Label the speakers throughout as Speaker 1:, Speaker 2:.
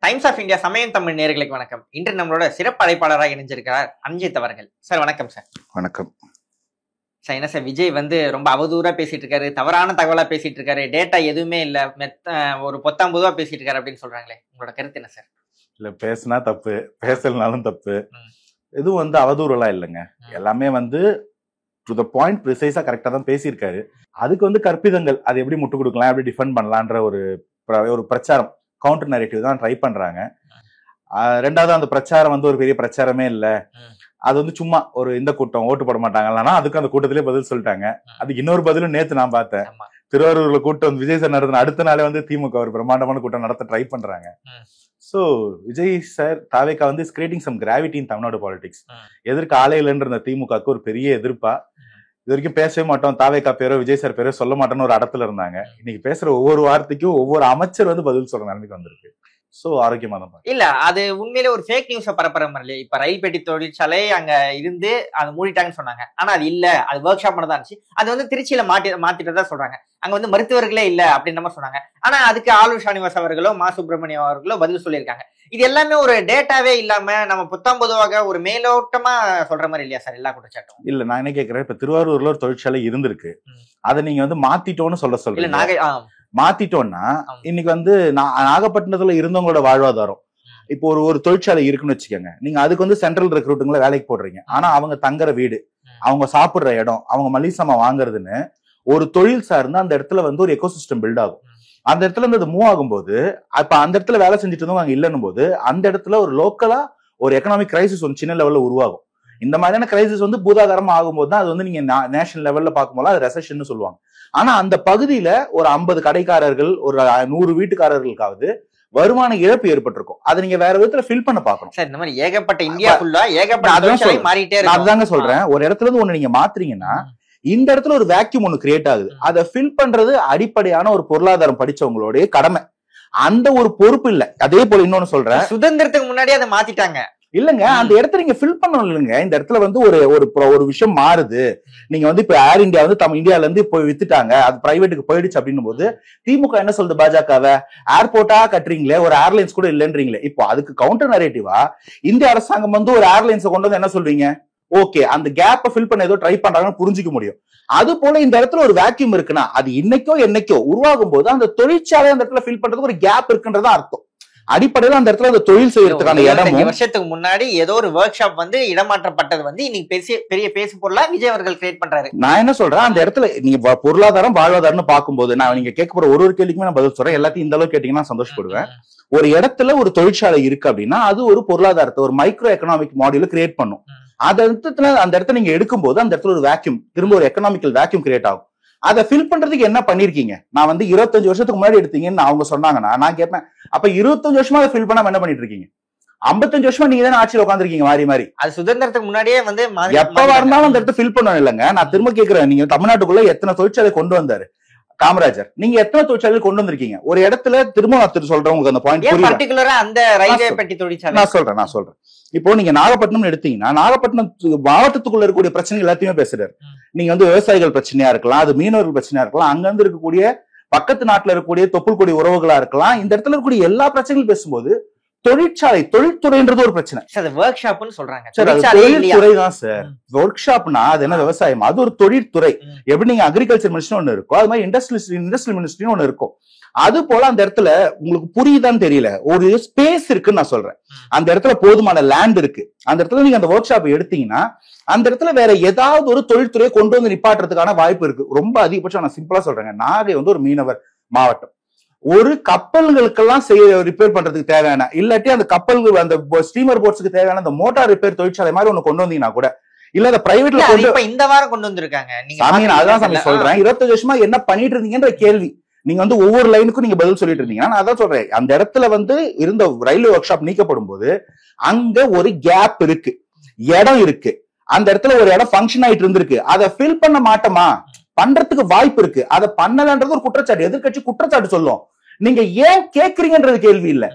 Speaker 1: Times of India சமயம் தமிழ் நேயர்களுக்கு வணக்கம். இன்று நம்மளோட சிறப்பு அழைப்பாளராக இணைஞ்சிருக்கிறார் அன்ஜித் அவர்கள். சார் வணக்கம். சார்
Speaker 2: வணக்கம்
Speaker 1: சார். என்ன சார், விஜய் ரொம்ப அவதூறா பேசிட்டு இருக்காரு, தவறான தகவலா பேசிட்டு இருக்காரு, டேட்டா எதுவுமே இல்ல, ஒரு பொத்தாம் பொதுவா பேசிட்டு இருக்காரு அப்படின்னு சொல்றாங்களே, உங்களோட கருத்து என்ன சார்?
Speaker 2: இல்ல, பேசினா தப்பு, பேசலனாலும் தப்பு. எதுவும் அவதூறெல்லாம் இல்லைங்க. எல்லாமே டு த பாயிண்ட் ப்ரிசைஸா கரெக்டா தான் பேசியிருக்காரு. அதுக்கு கற்பிதங்கள், அதை எப்படி முட்டு கொடுக்கலாம், எப்படி டிஃபெண்ட் பண்ணலான்ற ஒரு பிரச்சாரம், கவுண்டர் நரேட்டிவ் தான் ட்ரை பண்றாங்க. ரெண்டாவது, அந்த பிரச்சாரம் ஒரு பெரிய பிரச்சாரமே இல்ல. அது சும்மா ஒரு இந்த கூட்டம் ஓட்டு போட மாட்டாங்கன்னா அதுக்கு அந்த கூட்டத்திலே பதில் சொல்லிட்டாங்க. அதுக்கு இன்னொரு பதிலும் நேத்து நான் பார்த்தேன். திருவாரூர்ல கூட்டம் விஜய் சார் நடத்தின அடுத்த நாளே திமுக ஒரு பிரம்மாண்டமான கூட்டம் நடத்த ட்ரை பண்றாங்க. சோ விஜய் சார் தாவேகா is creating some gravity in Tamil Nadu politics. எதற்கு ஆலையிலன்ற திமுகவுக்கு ஒரு பெரிய எதிர்ப்பா, இது வரைக்கும் பேசவே மாட்டோம், தாவேகா பேரோ விஜய் சார் பேரோ சொல்ல மாட்டோம்னு ஒரு இடத்துல இருந்தாங்க. இன்னைக்கு பேசுற ஒவ்வொரு வார்த்தைக்கும் ஒவ்வொரு அமைச்சர் பதில் சொல்ற நிலைமைக்கு வந்திருக்கு. சோ ஆரோக்கியமா தான் இல்ல,
Speaker 1: அது உண்மையிலே ஒரு ஃபேக் நியூஸ பரப்புற மாதிரி. இப்ப ரயில் பெட்டி தொழிற்சாலை அங்க இருந்து அது மூடிட்டாங்கன்னு சொன்னாங்க. ஆனா அது இல்ல, அது ஒர்க் ஷாப் தான் இருந்துச்சு. அது திருச்சியில மாத்திட்டதா சொல்றாங்க. அங்க மருத்துவர்களே இல்ல அப்படின்ற மாதிரி சொன்னாங்க. ஆனா அதுக்கு ஆளுநர் ஷானிவாஸ் அவர்களோ மா சுப்பிரமணியம் அவர்களோ பதில் சொல்லியிருக்காங்க. இது எல்லாமே ஒரு டேட்டாவே இல்லாம நம்ம புத்தாம் பொதுவாக ஒரு மேலோட்டமா சொல்ற மாதிரி இல்லையா சார் எல்லா குற்றச்சாட்டும்?
Speaker 2: இல்ல, நான் என்ன கேட்கிறேன், இப்ப திருவாரூர்ல ஒரு தொழிற்சாலை இருந்திருக்கு, அதை நீங்க மாத்திட்டோன்னு சொல்றீங்க. மாத்திட்டோம்னா இன்னைக்கு நாகப்பட்டினத்துல இருந்தவங்களோட வாழ்வாதாரம், இப்போ ஒரு தொழிற்சாலை இருக்குன்னு வச்சுக்கோங்க, நீங்க அதுக்கு சென்ட்ரல் ரெக்ரூட்டுங்களை வேலைக்கு போடுறீங்க. ஆனா அவங்க தங்குற வீடு, அவங்க சாப்பிடுற இடம், அவங்க மளிகை சாமான் வாங்குறதுன்னு ஒரு தொழில் சார்ந்து அந்த இடத்துல ஒரு எக்கோசிஸ்டம் பில்ட் ஆகும். அந்த இடத்துல அது மூவ் ஆகும்போது, அப்ப அந்த இடத்துல வேலை செஞ்சுட்டு இருந்தவங்க அங்க இல்லைன்னும் போது அந்த இடத்துல ஒரு லோக்கலா ஒரு எக்கனாமிக் கிரைசிஸ் சின்ன லெவல்ல உருவாகும். இந்த மாதிரியான கிரைசிஸ் பூதாகரமா ஆகும்போது தான் அது நீங்க நேஷனல் லெவல்ல பார்க்கும்போது அது ரெசெஷன் சொல்லுவாங்க. ஆனா அந்த பகுதியில ஒரு 50 கடைக்காரர்கள், ஒரு 100 வீட்டுக்காரர்களுக்காவது வருமான இழப்பு ஏற்பட்டிருக்கும். அதை நீங்க வேற விதத்துல ஃபில் பண்ண பாக்கணும்.
Speaker 1: சார், இந்த மாதிரி ஏகப்பட்ட இந்தியா ஃபுல்லா ஏகப்பட்ட மாறிட்டே இருக்கு.
Speaker 2: அதுதாங்க சொல்றேன். ஒரு இடத்துல ஒண்ணு நீங்க மாத்துறீங்கன்னா இந்த இடத்துல ஒரு வேக்யூம் ஒண்ணு கிரியேட் ஆகுது. அதை ஃபில் பண்றது அடிப்படையான ஒரு பொருளாதாரம் படிச்சவங்களுடைய கடமை. அந்த ஒரு பொறுப்பு இல்ல. அதே போல இன்னொன்னு சொல்றேன்,
Speaker 1: சுதந்திரத்துக்கு முன்னாடியே அதை மாத்திட்டாங்க.
Speaker 2: இல்லங்க, அந்த இடத்துல நீங்க ஃபில் பண்ணணும் இல்லைங்க. இந்த இடத்துல ஒரு விஷயம் மாறுது. நீங்க இப்ப ஏர் இந்தியா இந்தியால இருந்து இப்போ வித்துட்டாங்க, அது பிரைவேட்டுக்கு போயிடுச்சு அப்படின்னும் போது திமுக என்ன சொல்லுது, பாஜகவை ஏர்போர்ட்டா கட்டுறீங்களே, ஒரு ஏர்லைன்ஸ் கூட இல்லைன்றீங்களே. இப்போ அதுக்கு கவுண்டர் நரேட்டிவா இந்திய அரசாங்கம் ஒரு ஏர்லைன்ஸ் கொண்டு என்ன சொல்றீங்க, ஓகே அந்த கேப்பை ஃபில் பண்ண ஏதோ ட்ரை பண்றாங்கன்னு புரிஞ்சுக்க முடியும். அது போல இந்த இடத்துல ஒரு வேக்யூம் இருக்குன்னா அது இன்னைக்கோ என்னைக்கோ உருவாகும் போது அந்த தொழிற்சாலை அந்த இடத்துல ஃபில் பண்றதுக்கு ஒரு கேப் இருக்குன்றதா அர்த்தம். அடிப்படையில அந்த இடத்துல தொழில் செய்யறதுக்கான இடம்,
Speaker 1: வருஷத்துக்கு முன்னாடி ஏதோ ஒரு ஒர்க் ஷாப் இடமாற்றப்பட்டது இன்னைக்கு பெரிய பேசு பொருளா விஜய் அவர்கள் கிரியேட் பண்றாரு.
Speaker 2: நான் என்ன சொல்றேன், அந்த இடத்துல நீங்க பொருளாதாரம் வாழ்வாதாரம்னு பார்க்கும்போது, நான் நீங்க கேட்க போற ஒரு கேள்விக்குமே நான் பதில் சொல்றேன். எல்லாத்தையும் இந்த அளவுக்கு கேட்டீங்கன்னா சந்தோஷப்படுவேன். ஒரு இடத்துல ஒரு தொழிற்சாலை இருக்கு அப்படின்னா அது ஒரு பொருளாதாரத்தை, ஒரு மைக்ரோ எக்கனாமிக் மாடியூல கிரியேட் பண்ணும். அந்த இடத்துல நீங்க எடுக்கும்போது அந்த இடத்துல ஒரு வேக்யூம், திரும்ப ஒரு எக்கனாமிக்கல் வேக்யூம் கிரியேட் ஆகும். அதை ஃபில் பண்றதுக்கு என்ன பண்ணிருக்கீங்க? நான் 25 வருஷத்துக்கு முன்னாடி எடுத்தீங்கன்னு அவங்க சொன்னாங்கன்னா நான் கேட்பேன், அப்ப 25 வருஷமா அதை ஃபில் பண்ணாம என்ன பண்ணிட்டு இருக்கீங்க? 55 வருஷமா நீங்க தானே ஆட்சியில் உட்காந்துருக்கீங்க மாறி மாறி.
Speaker 1: அது சுதந்திரத்துக்கு முன்னாடியே
Speaker 2: எப்பவா இருந்தாலும் அந்த இடத்த ஃபில் பண்ணணும் இல்லங்க. நான் திரும்ப கேட்கிறேன், நீங்க தமிழ்நாட்டுக்குள்ள எத்தனை தொழிற்சாலை கொண்டு வந்தாரு காமராஜர்? நீங்க எத்தனை தொழிற்சாலைகள் கொண்டு வந்திருக்கீங்க? ஒரு இடத்துல திரும்ப சொல்றேன், உங்களுக்கு அந்த பாயிண்ட்
Speaker 1: பர்టిక్యులரா அந்த ரயில்வே பெட்டி தொழிற்சாலை நான்
Speaker 2: சொல்றேன். இப்போ நீங்க நாகப்பட்டினம் எடுத்தீங்கன்னா, நாகப்பட்டினம் மாவட்டத்துக்குள்ள இருக்கக்கூடிய பிரச்சனை எல்லாத்தையுமே பேசுறாரு. நீங்க விவசாயிகள் பிரச்சனையா இருக்கலாம், அது மீனவர்கள் பிரச்சனையா இருக்கலாம், அங்க இருந்து இருக்கக்கூடிய பக்கத்து நாட்டுல இருக்கக்கூடிய தொப்புள் கொடி உறவுகளா இருக்கலாம், இந்த இடத்துல இருக்கக்கூடிய எல்லா பிரச்சனைகளும் பேசும்போது தொழிற்சாலை, தொழில்துறைன்றது ஒரு பிரச்சனை.
Speaker 1: ஒர்க் ஷாப்னு சொல்றாங்க.
Speaker 2: தொழில்துறை தான் சார். ஒர்க் ஷாப்னா அது என்ன, விவசாயம், அது ஒரு தொழில்துறை. எப்படி நீங்க அக்ரிகல்ச்சர் மினிஸ்ட்ரி ஒண்ணு இருக்கும், அது மாதிரி இண்டஸ்ட்ரியல் மினிஸ்ட்ரி ஒண்ணு இருக்கும். அது போல அந்த இடத்துல உங்களுக்கு புரியுதான்னு தெரியல, ஒரு ஸ்பேஸ் இருக்குன்னு நான் சொல்றேன். அந்த இடத்துல போதுமான லேண்ட் இருக்கு. அந்த இடத்துல நீங்க அந்த ஒர்க் ஷாப் எடுத்தீங்கன்னா அந்த இடத்துல வேற ஏதாவது ஒரு தொழில்துறையை கொண்டு நிப்பாட்டுறதுக்கான வாய்ப்பு இருக்கு. ரொம்ப அதிகபட்சம் நான் சிம்பிளா சொல்றேங்க, நாகை ஒரு மீனவர் மாவட்டம். ஒரு கப்பல்களுக்கெல்லாம் ரிப்பேர் பண்றதுக்கு தேவையான, இல்லாட்டி அந்த கப்பல்கள் அந்த ஸ்டீமர் போட்ஸ்க்கு தேவையான அந்த மோட்டார் ரிப்பேர் தொழிற்சாலை மாதிரி ஒண்ணு கொண்டு வந்தீங்கன்னா கூட, இல்ல அந்த பிரைவேட்ல
Speaker 1: இந்த வாரம் கொண்டு வந்திருக்காங்க.
Speaker 2: அதான் சாமி சொல்றேன், 25 வருஷமா என்ன பண்ணிட்டு இருந்தீங்கன்ற கேள்வி நீங்க ஒவ்வொரு லைனுக்கும் நீங்க பதில் சொல்லிட்டு இருந்தீங்கன்னா நான் அதான் சொல்றேன். அந்த இடத்துல இருந்த ரயில்வே ஒர்க் ஷாப் நீக்கப்படும் போது அங்க ஒரு கேப் இருக்கு, இடம் இருக்கு. அந்த இடத்துல ஒரு இடம் ஃபங்க்ஷன் ஆயிட்டு இருந்திருக்கு, அதை ஃபில் பண்ண மாட்டோமா, பண்றதுக்கு வாய்ப்பு இருக்கு. அதை பண்ணலன்றது ஒரு குற்றச்சாட்டு, எதிர்கட்சி குற்றச்சாட்டு சொல்லும். நீங்க ஏன் கேக்குறீங்கன்றது கேள்வி இல்ல,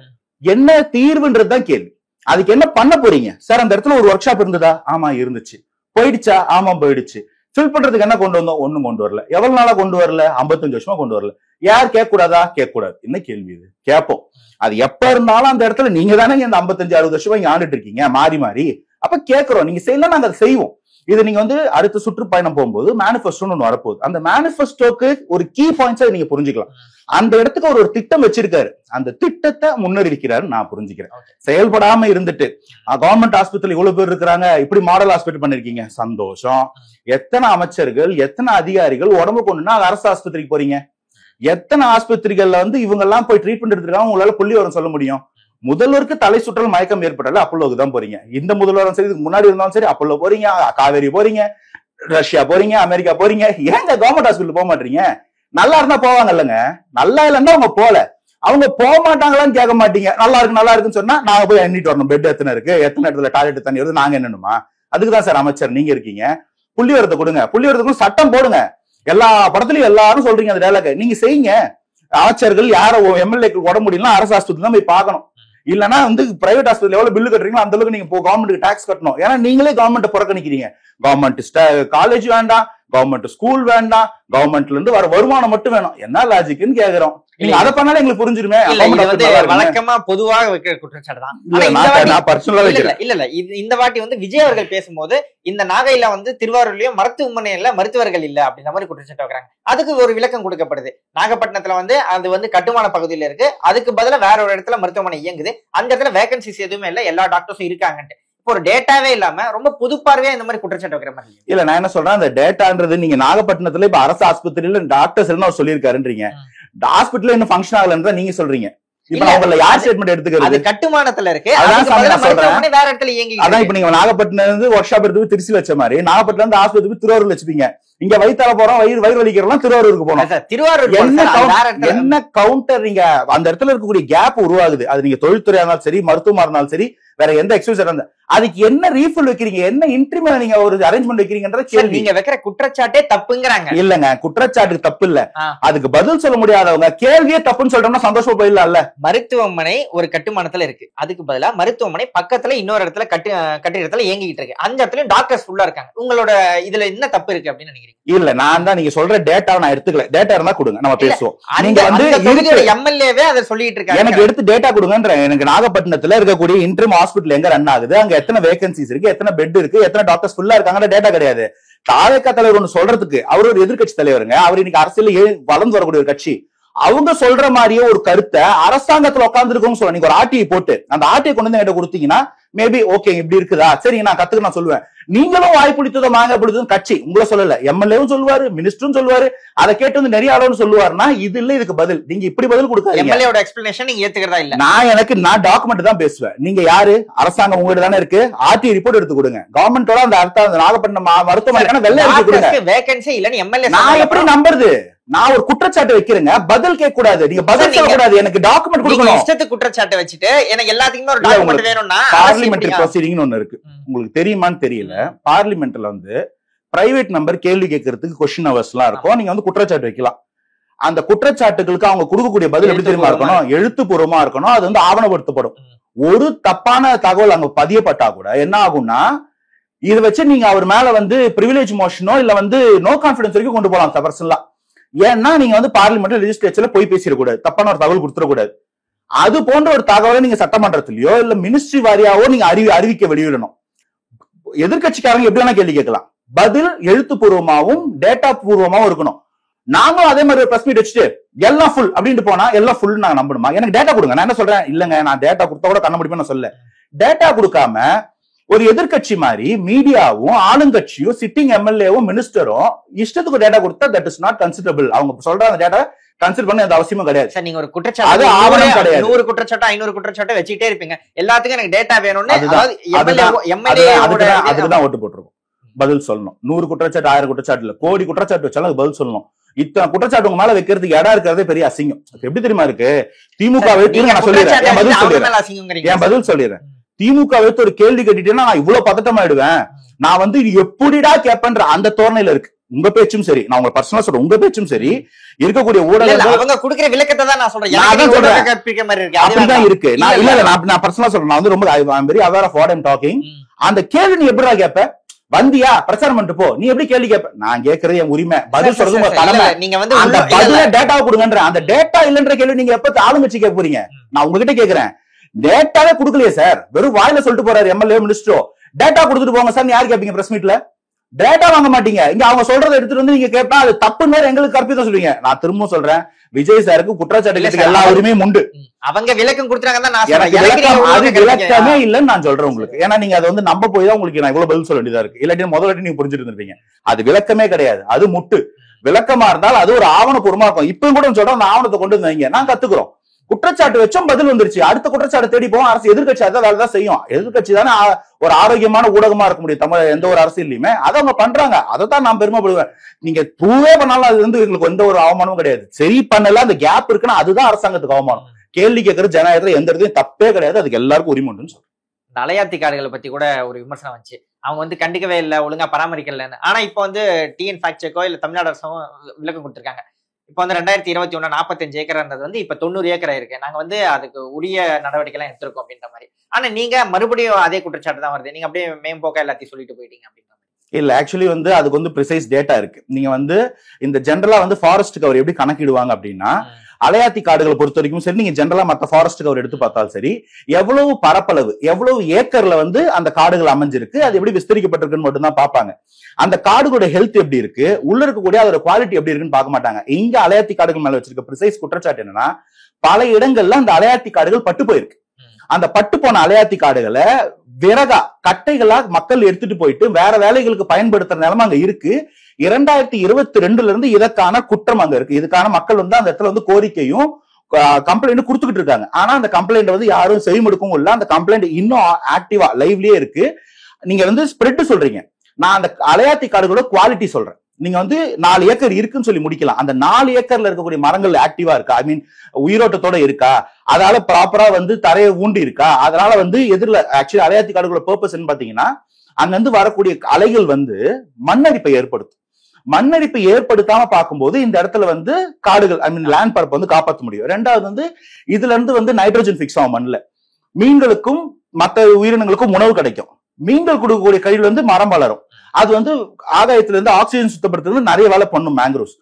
Speaker 2: என்ன தீர்வுன்றதுதான் கேள்வி. அதுக்கு என்ன பண்ண போறீங்க? சார் அந்த இடத்துல ஒரு ஒர்க் ஷாப் இருந்ததா? ஆமா இருந்துச்சு. போயிடுச்சா? ஆமா போயிடுச்சு. ஃபில் பண்றதுக்கு என்ன கொண்டு வந்தோம்? ஒண்ணும் கொண்டு வரல. எவ்வளவு நாளா கொண்டு வரல? 55 வருஷமா கொண்டு வரல. யார் கேட்க கூடாதா? கேட்க கூடாது. என்ன கேள்வி இது? கேட்போம். அது எப்ப இருந்தாலும் அந்த இடத்துல நீங்க தானே இந்த 55-60 வருஷமா இங்க ஆண்டுட்டு இருக்கீங்க மாறி மாறி. அப்ப கேட்கிறோம், நீங்க செய்யலாம், நாங்க அதை செய்வோம். இது நீங்க வந்து அடுத்த சுற்றுப்பயணம் போகும்போது மேனிஃபெஸ்டோன்னு ஒண்ணு வரப்போகுது. அந்த மேனிஃபெஸ்டோக்கு ஒரு கீ பாயிண்ட்ஸை நீங்க புரிஞ்சுக்கலாம். அந்த இடத்துக்கு ஒரு திட்டம் வச்சிருக்காரு, அந்த திட்டத்தை முன்னறிவிக்கிறாரு நான் புரிஞ்சுக்கிறேன். செயல்படாம இருந்துட்டு கவர்மெண்ட் ஹாஸ்பிட்டல் இவ்வளவு பேர் இருக்கிறாங்க, இப்படி மாடல் ஹாஸ்பிட்டல் பண்ணிருக்கீங்க, சந்தோஷம். எத்தனை அமைச்சர்கள் எத்தனை அதிகாரிகள் உடம்பு கொண்டுனா அரசு ஆஸ்பத்திரிக்கு போறீங்க? எத்தனை ஆஸ்பத்திரிகள்ல வந்து இவங்க எல்லாம் போய் ட்ரீட்மெண்ட் எடுத்துருக்காங்க உங்களால புள்ளி வரும் சொல்ல முடியும்? முதல்வருக்கு தலை சுற்றல் மயக்கம் ஏற்படல, அப்பல்லோக்கு தான் போறீங்க. இந்த முதல்வரும் சரி, இதுக்கு முன்னாடி இருந்தாலும் சரி, அப்பல்லோ போறீங்க, காவேரி போறீங்க, ரஷ்யா போறீங்க, அமெரிக்கா போறீங்க. ஏங்க கவர்மெண்ட் ஹாஸ்பிட்டல் போக மாட்டீங்க? நல்லா இருந்தா போவாங்க இல்லங்க, நல்லா இல்லன்னா அவங்க போல. அவங்க போக மாட்டாங்களான்னு கேட்க மாட்டீங்க. நல்லா இருக்குன்னு சொன்னா நாங்க போய் எண்ணிட்டு வரணும், பெட் எத்தனை இருக்கு, எத்தனை இடத்துல டாய்லெட் தண்ணி வருது, நாங்க என்னணுமா? அதுக்குதான் சார் அமைச்சர் நீங்க இருக்கீங்க. புள்ளி வரத்தை கொடுங்க, புள்ளி வரத்துக்கு சட்டம் போடுங்க. எல்லா படத்துலயும் எல்லாரும் சொல்றீங்க அந்த டைலாக், நீங்க செய்யுங்க. அமைச்சர்கள் யாரோ எம்எல்ஏக்கு உடம்பு முடியலாம் அரசு ஆஸ்பத்திரி தான் போய் பார்க்கணும். இல்லன்னா வந்து பிரைவேட் ஹாஸ்பிட்டல் எவ்வளவு பில்லு கட்டுறீங்களோ அந்த அளவுக்கு நீங்க கவர்மெண்ட்டுக்கு டாக்ஸ் கட்டணும். ஏன்னா நீங்களே கவர்மெண்ட் புறக்கணிக்கிறீங்க. கவர்மெண்ட் காலேஜ் வேண்டாம், கவர்மெண்ட் ஸ்கூல் வேண்டாம், கவர்மெண்ட்ல இருந்து வர வருமானம் மட்டும் வேணும். என்ன லாஜிக்னு கேக்குறோம். நீங்க அதை பண்ணாலே எங்களுக்கு புரிஞ்சிருமே.
Speaker 1: வழக்கமா பொதுவாக வைக்கிற குற்றச்சாட்டு தான். இந்த வாட்டி வந்து விஜய் அவர்கள் பேசும்போது இந்த நாகையில வந்து திருவாரூர்லயும் மருத்துவமனையில மருத்துவர்கள் இல்ல அப்படின்ற மாதிரி குற்றச்சாட்டு வைக்கிறாங்க. அதுக்கு ஒரு விளக்கம் கொடுக்கப்படுது. நாகப்பட்டினத்துல வந்து அது வந்து கட்டுமான பகுதியில இருக்கு, அதுக்கு பதிலா வேற ஒரு இடத்துல மருத்துவமனை இயங்குது, அந்த இடத்துல வேகன்சிஸ் எதுவுமே இல்ல, எல்லா டாக்டர்ஸும் இருக்காங்கன்ட்டு. இப்போ ஒரு டேட்டாவே இல்லாம ரொம்ப புதுப்பார்வையா இந்த மாதிரி குற்றச்சாட்டு வைக்கிற மாதிரி
Speaker 2: இல்ல. நான் என்ன சொல்றேன், அந்த டேட்டான்றது நீங்க நாகப்பட்டினத்துல இப்ப அரசு ஆஸ்பத்திரியில டாக்டர்ஸ் அவர் சொல்லியிருக்காருன்றீங்க, ஹாஸ்பிட்டல் இன்னும் ஃபங்க்ஷன் ஆகலன்னு நீங்க சொல்றீங்க. இப்ப அவங்கள யார் ஸ்டேட்மெண்ட் எடுத்துக்கிறது?
Speaker 1: கட்டுமானத்துல இருக்கு,
Speaker 2: அதான்
Speaker 1: வேற இடத்துல இயங்கி.
Speaker 2: அதான் இப்ப நீங்க நாகப்பட்டினம் இருந்து ஒர்க் ஷாப் எடுத்து திருச்சி வச்ச மாதிரி நாகப்பட்டினம் இருந்து ஆஸ்பத்திரி திருவாரூர் வச்சுப்பீங்க. இங்க வயிற்றால போறோம், வயிறு வலிக்கிறோம், திருவாரூருக்கு போனோம்.
Speaker 1: திருவாரூர்
Speaker 2: என்ன கவுண்டர்? நீங்க அந்த இடத்துல இருக்கக்கூடிய கேப் உருவாகுது. அது நீங்க தொழில்துறையா இருந்தாலும் சரி, மருத்துவமா இருந்தாலும் சரி, வேற எந்த எக்ஸ்கியூஸ் இருந்தா அதுக்கு என்ன ரீஃபில் வைக்கிறீங்க, என்ன இன்ட்ரிமெண்ட் நீங்க ஒரு அரேஞ்ச்மெண்ட் வைக்கிறீங்கன்ற கேள்வி.
Speaker 1: நீங்க வைக்கிற குற்றச்சாட்டே தப்புங்கறாங்க.
Speaker 2: இல்லங்க, குற்றச்சாட்டுக்கு தப்பு இல்ல, அதுக்கு பதில் சொல்ல முடியாதவங்க கேள்வியே தப்புன்னு சொல்றோம்னா சந்தோஷமா போயிடலாம்ல.
Speaker 1: மருத்துவமனை ஒரு கட்டுமானத்துல இருக்கு, அதுக்கு பதிலா மருத்துவமனை பக்கத்துல இன்னொரு இடத்துல கட்டிடத்துல இயங்கிட்டு இருக்கு, அந்த இடத்துல டாக்டர்ஸ் ஃபுல்லா இருக்காங்க. உங்களோட இதுல என்ன தப்பு இருக்கு அப்படின்னு நினைக்கிறீங்க?
Speaker 2: இல்ல, நான் தான் நீங்க சொல்ற டேட்டாவை நான் எடுத்துக்கல. டேட்டா இருந்தா கொடுங்க, நம்ம பேசுவோம். நீங்க வந்து
Speaker 1: எம்எல்ஏவே அதை சொல்லிட்டு இருக்காங்க.
Speaker 2: எனக்கு எடுத்து டேட்டா கொடுங்கன்ற. எனக்கு நாகப்பட்டினத்துல இருக்கக்கூடிய இன்ட்ரிம் ஹாஸ்பிட்டல் எங்க ரன் ஆகுது, அங்க எத்தனை வேகன்சிஸ் இருக்கு, எத்தனை பெட் இருக்கு, எத்தனை டாக்டர்ஸ் ஃபுல்லா இருக்காங்க, டேட்டா கிடையாது. தாவேகா தலைவர் ஒண்ணு சொல்றதுக்கு, அவர் ஒரு எதிர்கட்சி தலைவருங்க, அவர் இன்னைக்கு அரசியல் வளர்ந்து வரக்கூடிய ஒரு கட்சி. அவங்க சொல்ற மாதிரியே ஒரு கருத்தை அரசாங்கத்துல உட்கார்ந்து இருக்கோம்னு சொல்ல, நீங்க ஒரு ஆர்டிஐ போட்டு அந்த ஆர்டிஐ கொண்டு வந்து என்கிட்ட கொடுத்தீங்கன்னா மேபி ஓகே, இப்படி இருக்குதா, சரி நான் கத்துக்க நான் சொல்லுவேன். நீங்களும் வாய் பிடித்ததோ மாங்க பிடித்ததும் கட்சி உங்களை சொல்லல, எம்எல்ஏவும் சொல்லுவாரு, மினிஸ்டரும் சொல்லுவாரு, அதை கேட்டு வந்து நிறைய ஆளுன்னு சொல்லுவாருன்னா இது இல்ல, இதுக்கு பதில் நீங்க இப்படி பதில் கொடுக்காதீங்க.
Speaker 1: எம்எல்ஏவோட எக்ஸ்பிளனேஷன் நீங்க ஏத்துக்கிறதா இல்ல?
Speaker 2: நான் டாக்குமெண்ட் தான் பேசுவேன். நீங்க யாரு? அரசாங்கம் உங்ககிட்ட தானே இருக்கு, ஆர்டிஐ ரிப்போர்ட் எடுத்து கொடுங்க. கவர்மெண்டோட அந்த அர்த்தம் நாகப்பட்டினம் மருத்துவமனை வெள்ளை எடுத்து கொடுங்க.
Speaker 1: வேகன்சி இல்லன்னு எம்எல்ஏ
Speaker 2: நான் எப்படி நம்புறது? நான் ஒரு குற்றச்சாட்டு வைக்கிறேங்க, பதில் கேட்க கூடாது, நீங்க பதில் சொல்ல கூடாது, எனக்கு டாக்குமெண்ட் கொடுக்கணும்.
Speaker 1: இஷ்டத்துக்கு குற்றச்சாட்டு வச்சிட்டு எனக்கு எல்லாத்துக்குமே ஒரு டாக்குமெண்ட் வேணும்னா
Speaker 2: பார்லிமெண்டரி ப்ரொசீடிங்னு ஒன்னு இருக்கு, உங்களுக்கு தெரியுமான்னு தெரியல. பார்லிமெண்ட்ல வந்து பிரைவேட் நம்பர் கேள்வி கேட்கறதுக்கு கொஸ்டின் அவர்ஸ் எல்லாம் இருக்கும். நீங்க வந்து குற்றச்சாட்டு வைக்கலாம். அந்த குற்றச்சாட்டுகளுக்கு அவங்க கொடுக்கக்கூடிய பதில் எப்படி தெரியுமா இருக்கணும்? எழுத்துப்பூர்வமா இருக்கணும். அது வந்து ஆவணப்படுத்தப்படும். ஒரு தப்பான தகவல் அங்க பதியப்பட்டா கூட என்ன ஆகும்னா, இதை வச்சு நீங்க அவர் மேல வந்து பிரிவிலேஜ் மோஷனோ இல்ல வந்து நோ கான்பிடன்ஸ் வரைக்கும் கொண்டு போகலாம் பர்சனலா. ஏன்னா நீங்க வந்து பார்லிமெண்ட் லெஜிஸ்லேச்சர்ல போய் பேசிடக்கூடாது, தப்பான ஒரு தகவல் கொடுத்துடக்கூடாது. அது போன்ற ஒரு தகவலை நீங்க சட்டமன்றத்திலயோ இல்ல மினிஸ்ட்ரி வாரியாவோ நீங்க அறிவிக்க வெளியிடணும். எதிர்கட்சிக்காரங்க எப்படி வேணா கேள்வி கேட்கலாம், பதில் எழுத்துப்பூர்வமாவும் டேட்டா பூர்வமாவும் இருக்கணும். நாங்களும் அதே மாதிரி ஒரு பிரஸ் மீட் வச்சுட்டு எல்லாம் ஃபுல் அப்படின்ட்டு போனா எல்லாம் ஃபுல் நாங்க நம்பணுமா? எனக்கு டேட்டா கொடுங்க. நான் என்ன சொல்றேன், இல்லங்க நான் டேட்டா கொடுத்தா கூட கண்ண முடியுமா சொல்ல. டேட்டா கொடுக்காம ஒரு எதிர்கட்சி மாதிரி மீடியாவும் ஆளுங்கட்சியும் சிட்டிங் எம்எல்ஏவும் மினிஸ்டரும் இஷ்டத்துக்கு டேட்டா கொடுத்தா தட் இஸ் நாட் கன்சிடரபிள். அவங்க சொல்ற அந்த டேட்டா கன்சிடர் பண்ண எந்த அவசியமும் கிடையாது.
Speaker 1: சார், நீங்க ஒரு குற்றச்சாட்டு ஆவணம் கிடையாது, 100 குற்றச்சாட்டு 500 குற்றச்சாட்டு வச்சுட்டே இருப்பீங்க. எல்லாத்துக்கும் எனக்கு டேட்டா வேணும்னு
Speaker 2: அதுக்குதான் ஓட்டு போட்டுருக்கோம். பதில் சொல்லணும். 100 குற்றச்சாட்டு 1000 குற்றச்சாட்டு இல்ல, கோடி குற்றச்சாட்டு வச்சாலும் பதில் சொல்லணும். இத்தனை குற்றச்சாட்டு உங்க மேல வைக்கிறதுக்கு இடம் இருக்கிறதே பெரிய அசிங்கம். எப்படி தெரியுமா இருக்கு? திமுக நான் சொல்லிடுறேன், என் பதில் சொல்லிடுறேன். திமுக வைத்து ஒரு கேள்வி கேட்டுட்டேன்னா நான் இவ்வளவு பதட்டமாயிடுவேன். நான் வந்து எப்படிடா கேப்பன்ற அந்த தோரணையில இருக்கு. உங்க பேச்சும் சரி, நான் உங்க பர்சனலா சொல்றேன், உங்க பேச்சும் சரி, இருக்கக்கூடிய ஊடகங்கள்
Speaker 1: அவங்க கொடுக்கிற விளக்கத்தை தான் நான் சொல்றேன்.
Speaker 2: அப்படிதான் இருக்கு. நான் பர்சனலா சொல்றேன், நான் வந்து ரொம்ப very aware of what I am talking. அந்த கேள்வி நீ எப்படிடா கேப்ப? வந்தியா பிரச்சாரம் பண்ணிட்டு போ, நீ எப்படி கேள்வி கேட்ப? நான் கேட்கறது என் உரிமை, பதில் சொல்றது உங்க கடமை.
Speaker 1: நீங்க வந்து
Speaker 2: அந்த பதில டேட்டாவை கொடுங்கன்ற, அந்த டேட்டா இல்லன்ற கேள்வி நீங்க எப்ப ஆளுங்கட்சி கேட்க போறீங்க? நான் உங்ககிட்ட கேக்குறேன், டேட்டாவே கொடுக்கலையே சார், வெறும் வாயில சொல்லிட்டு போறாரு எம்எல்ஏ மினிஸ்டரோ, டேட்டா கொடுத்துட்டு போங்க சார், யாரு கேட்பீங்க பிரஸ் மீட்ல? டேட்டா வாங்க மாட்டீங்க. இங்க அவங்க சொல்றதை எடுத்துட்டு வந்து நீங்க கேட்டா அது தப்புன்னு எங்களுக்கு கற்பிதான் சொல்றீங்க. நான் திரும்ப சொல்றேன், விஜய் சாருக்கு குற்றச்சாட்டு எல்லா உரிமையும் உண்டு.
Speaker 1: அவங்க விளக்கம் கொடுத்துறாங்க,
Speaker 2: அது விளக்கமே இல்லன்னு நான் சொல்றேன் உங்களுக்கு. ஏன்னா நீங்க அதை வந்து நம்ப போய் தான் உங்களுக்கு நான் இவ்வளவு பதில் சொல்ல வேண்டியதா இருக்கு. இல்லாட்டி முதல்ல நீங்க புரிஞ்சுட்டு இருந்திருப்பீங்க. அது விளக்கமே கிடையாது, அது முட்டு. விளக்கமா இருந்தால் அது ஒரு ஆவணப்பூர்வமா இருக்கும். இப்ப கூட சொல்றோம், அந்த ஆவணத்தை கொண்டு வந்தீங்க, நான் கத்துக்கிறோம். குற்றச்சாட்டு வச்சோம், பதில் வந்துருச்சு, அடுத்த குற்றச்சாட்டு தேடி போவோம். அரசு எதிர்கட்சி அதான் வேலை தான் செய்யும். எதிர்கட்சி தானே ஒரு ஆரோக்கியமான ஊடகமா இருக்க முடியும் தமிழ் எந்த ஒரு அரசியலையுமே. அதை அவங்க பண்றாங்க, அதை தான் நான் பெருமைப்படுவேன். நீங்க ப்ரூவே பண்ணாலும் அது வந்து எங்களுக்கு எந்த ஒரு அவமானமும் கிடையாது. சரி பண்ணல, அந்த கேப் இருக்குன்னா அதுதான் அரசாங்கத்துக்கு அவமானம். கேள்வி கேட்கறது ஜனநாயகத்துல எந்த இடத்துலயும் தப்பே கிடையாது, அதுக்கு எல்லாருக்கும் உரிமை உண்டுன்னு சொல்றேன்.
Speaker 1: அலையாத்தி காடுகளை பத்தி கூட ஒரு விமர்சனம் வந்துச்சு, அவங்க வந்து கண்டுக்கவே இல்லை, ஒழுங்கா பராமரிக்கலன்னு. ஆனா இப்ப வந்து டிஎன் ஃபேக்ட் செக்கோ இல்ல தமிழ்நாடு அரசும் விளக்கம் கொடுத்திருக்காங்க. இப்ப வந்து 2021 45 ஏக்கர்ன்றது வந்து இப்ப 90 ஏக்கர் இருக்கு. நாங்க வந்து அதுக்கு உரிய நடவடிக்கை எல்லாம் எடுத்திருக்கோம் அப்படின்ற மாதிரி. ஆனா நீங்க மறுபடியும் அதே குற்றச்சாட்டு தான் வருது, நீங்க அப்படியே மேம்போக்கா எல்லாத்தையும் சொல்லிட்டு போயிட்டீங்க அப்படின்ற மாதிரி.
Speaker 2: இல்ல, ஆக்சுவலி வந்து அதுக்கு வந்து ப்ரிசைஸ் டேட்டா இருக்கு. நீங்க வந்து இந்த ஜென்ரலா வந்து ஃபாரஸ்ட் கவர் எப்படி கணக்கிடுவாங்க அப்படின்னா, அலையாத்தி காடுகளை பொறுத்த வரைக்கும் சரி, நீங்க ஜென்ரலா மத்த ஃபாரஸ்ட் கவர் எடுத்து பார்த்தாலும் சரி, எவ்வளவு பரப்பளவு எவ்வளவு ஏக்கர்ல வந்து அந்த காடுகள் அமைஞ்சிருக்கு, அது எப்படி விஸ்தரிக்கப்பட்டிருக்குன்னு மட்டும் தான் பார்ப்பாங்க. அந்த காடுகளோட ஹெல்த் எப்படி இருக்கு, உள்ள இருக்கக்கூடிய அதோட குவாலிட்டி எப்படி இருக்குன்னு பார்க்க மாட்டாங்க. இங்க அலையாத்தி காடுகள் மேல வச்சிருக்க ப்ரிசைஸ் குற்றச்சாட்டு என்னன்னா, பல இடங்கள்ல அந்த அலையாத்தி காடுகள் பட்டு போயிருக்கு. அந்த பட்டு போன அலையாத்தி காடுகளை விறகா கட்டைகளா மக்கள் எடுத்துட்டு போயிட்டு வேற வேலைகளுக்கு பயன்படுத்துற நிலைமை அங்க இருக்கு. 2022 இருந்து இதற்கான குற்றம் அங்க இருக்கு. இதுக்கான மக்கள் வந்து அந்த இடத்துல வந்து கோரிக்கையும் கம்ப்ளைண்ட் கொடுத்துக்கிட்டு இருக்காங்க. ஆனா அந்த கம்ப்ளைண்ட் வந்து யாரும் செய்முடுக்கவும் இல்ல. அந்த கம்ப்ளைண்ட் இன்னும் ஆக்டிவா லைவ்லயே இருக்கு. நீங்க வந்து ஸ்ப்ரெட் சொல்றீங்க, நான் அந்த அலையாத்தி காடுகளோட குவாலிட்டி சொல்றேன். நீங்க வந்து 4 ஏக்கர் இருக்குன்னு சொல்லி முடிக்கலாம். அந்த 4 ஏக்கர்ல இருக்கக்கூடிய மரங்கள் ஆக்டிவா இருக்கா, ஐ மீன் உயிரோட்டத்தோட இருக்கா, அதனால ப்ராப்பரா வந்து தரையை ஊண்டி இருக்கா, அதனால வந்து எதிரில் ஆக்சுவலி அலையாத்தி காடுகளோட பர்பஸ் பாத்தீங்கன்னா, அங்க இருந்து வரக்கூடிய அலைகள் வந்து மண்ணரிப்பை ஏற்படுத்தும். மண்ணரிப்பை ஏற்படுத்தாம பார்க்கும்போது இந்த இடத்துல வந்து காடுகள் ஐ மீன் லேண்ட் பரப்பை வந்து காப்பாற்ற முடியும். ரெண்டாவது வந்து இதுல இருந்து வந்து நைட்ரோஜன் பிக்ஸ் ஆகும் மண்ணில், மீன்களுக்கும் மற்ற உயிரினங்களுக்கும் உணவு கிடைக்கும். மீன்கள் கொடுக்கக்கூடிய கழிவுல வந்து மரம் வளரும், அது வந்து ஆதாயத்துல இருந்து ஆக்சிஜன் சுத்தப்படுத்துறது நிறைய வேலை பண்ணும் மேங்க்ரோவ்ஸ்.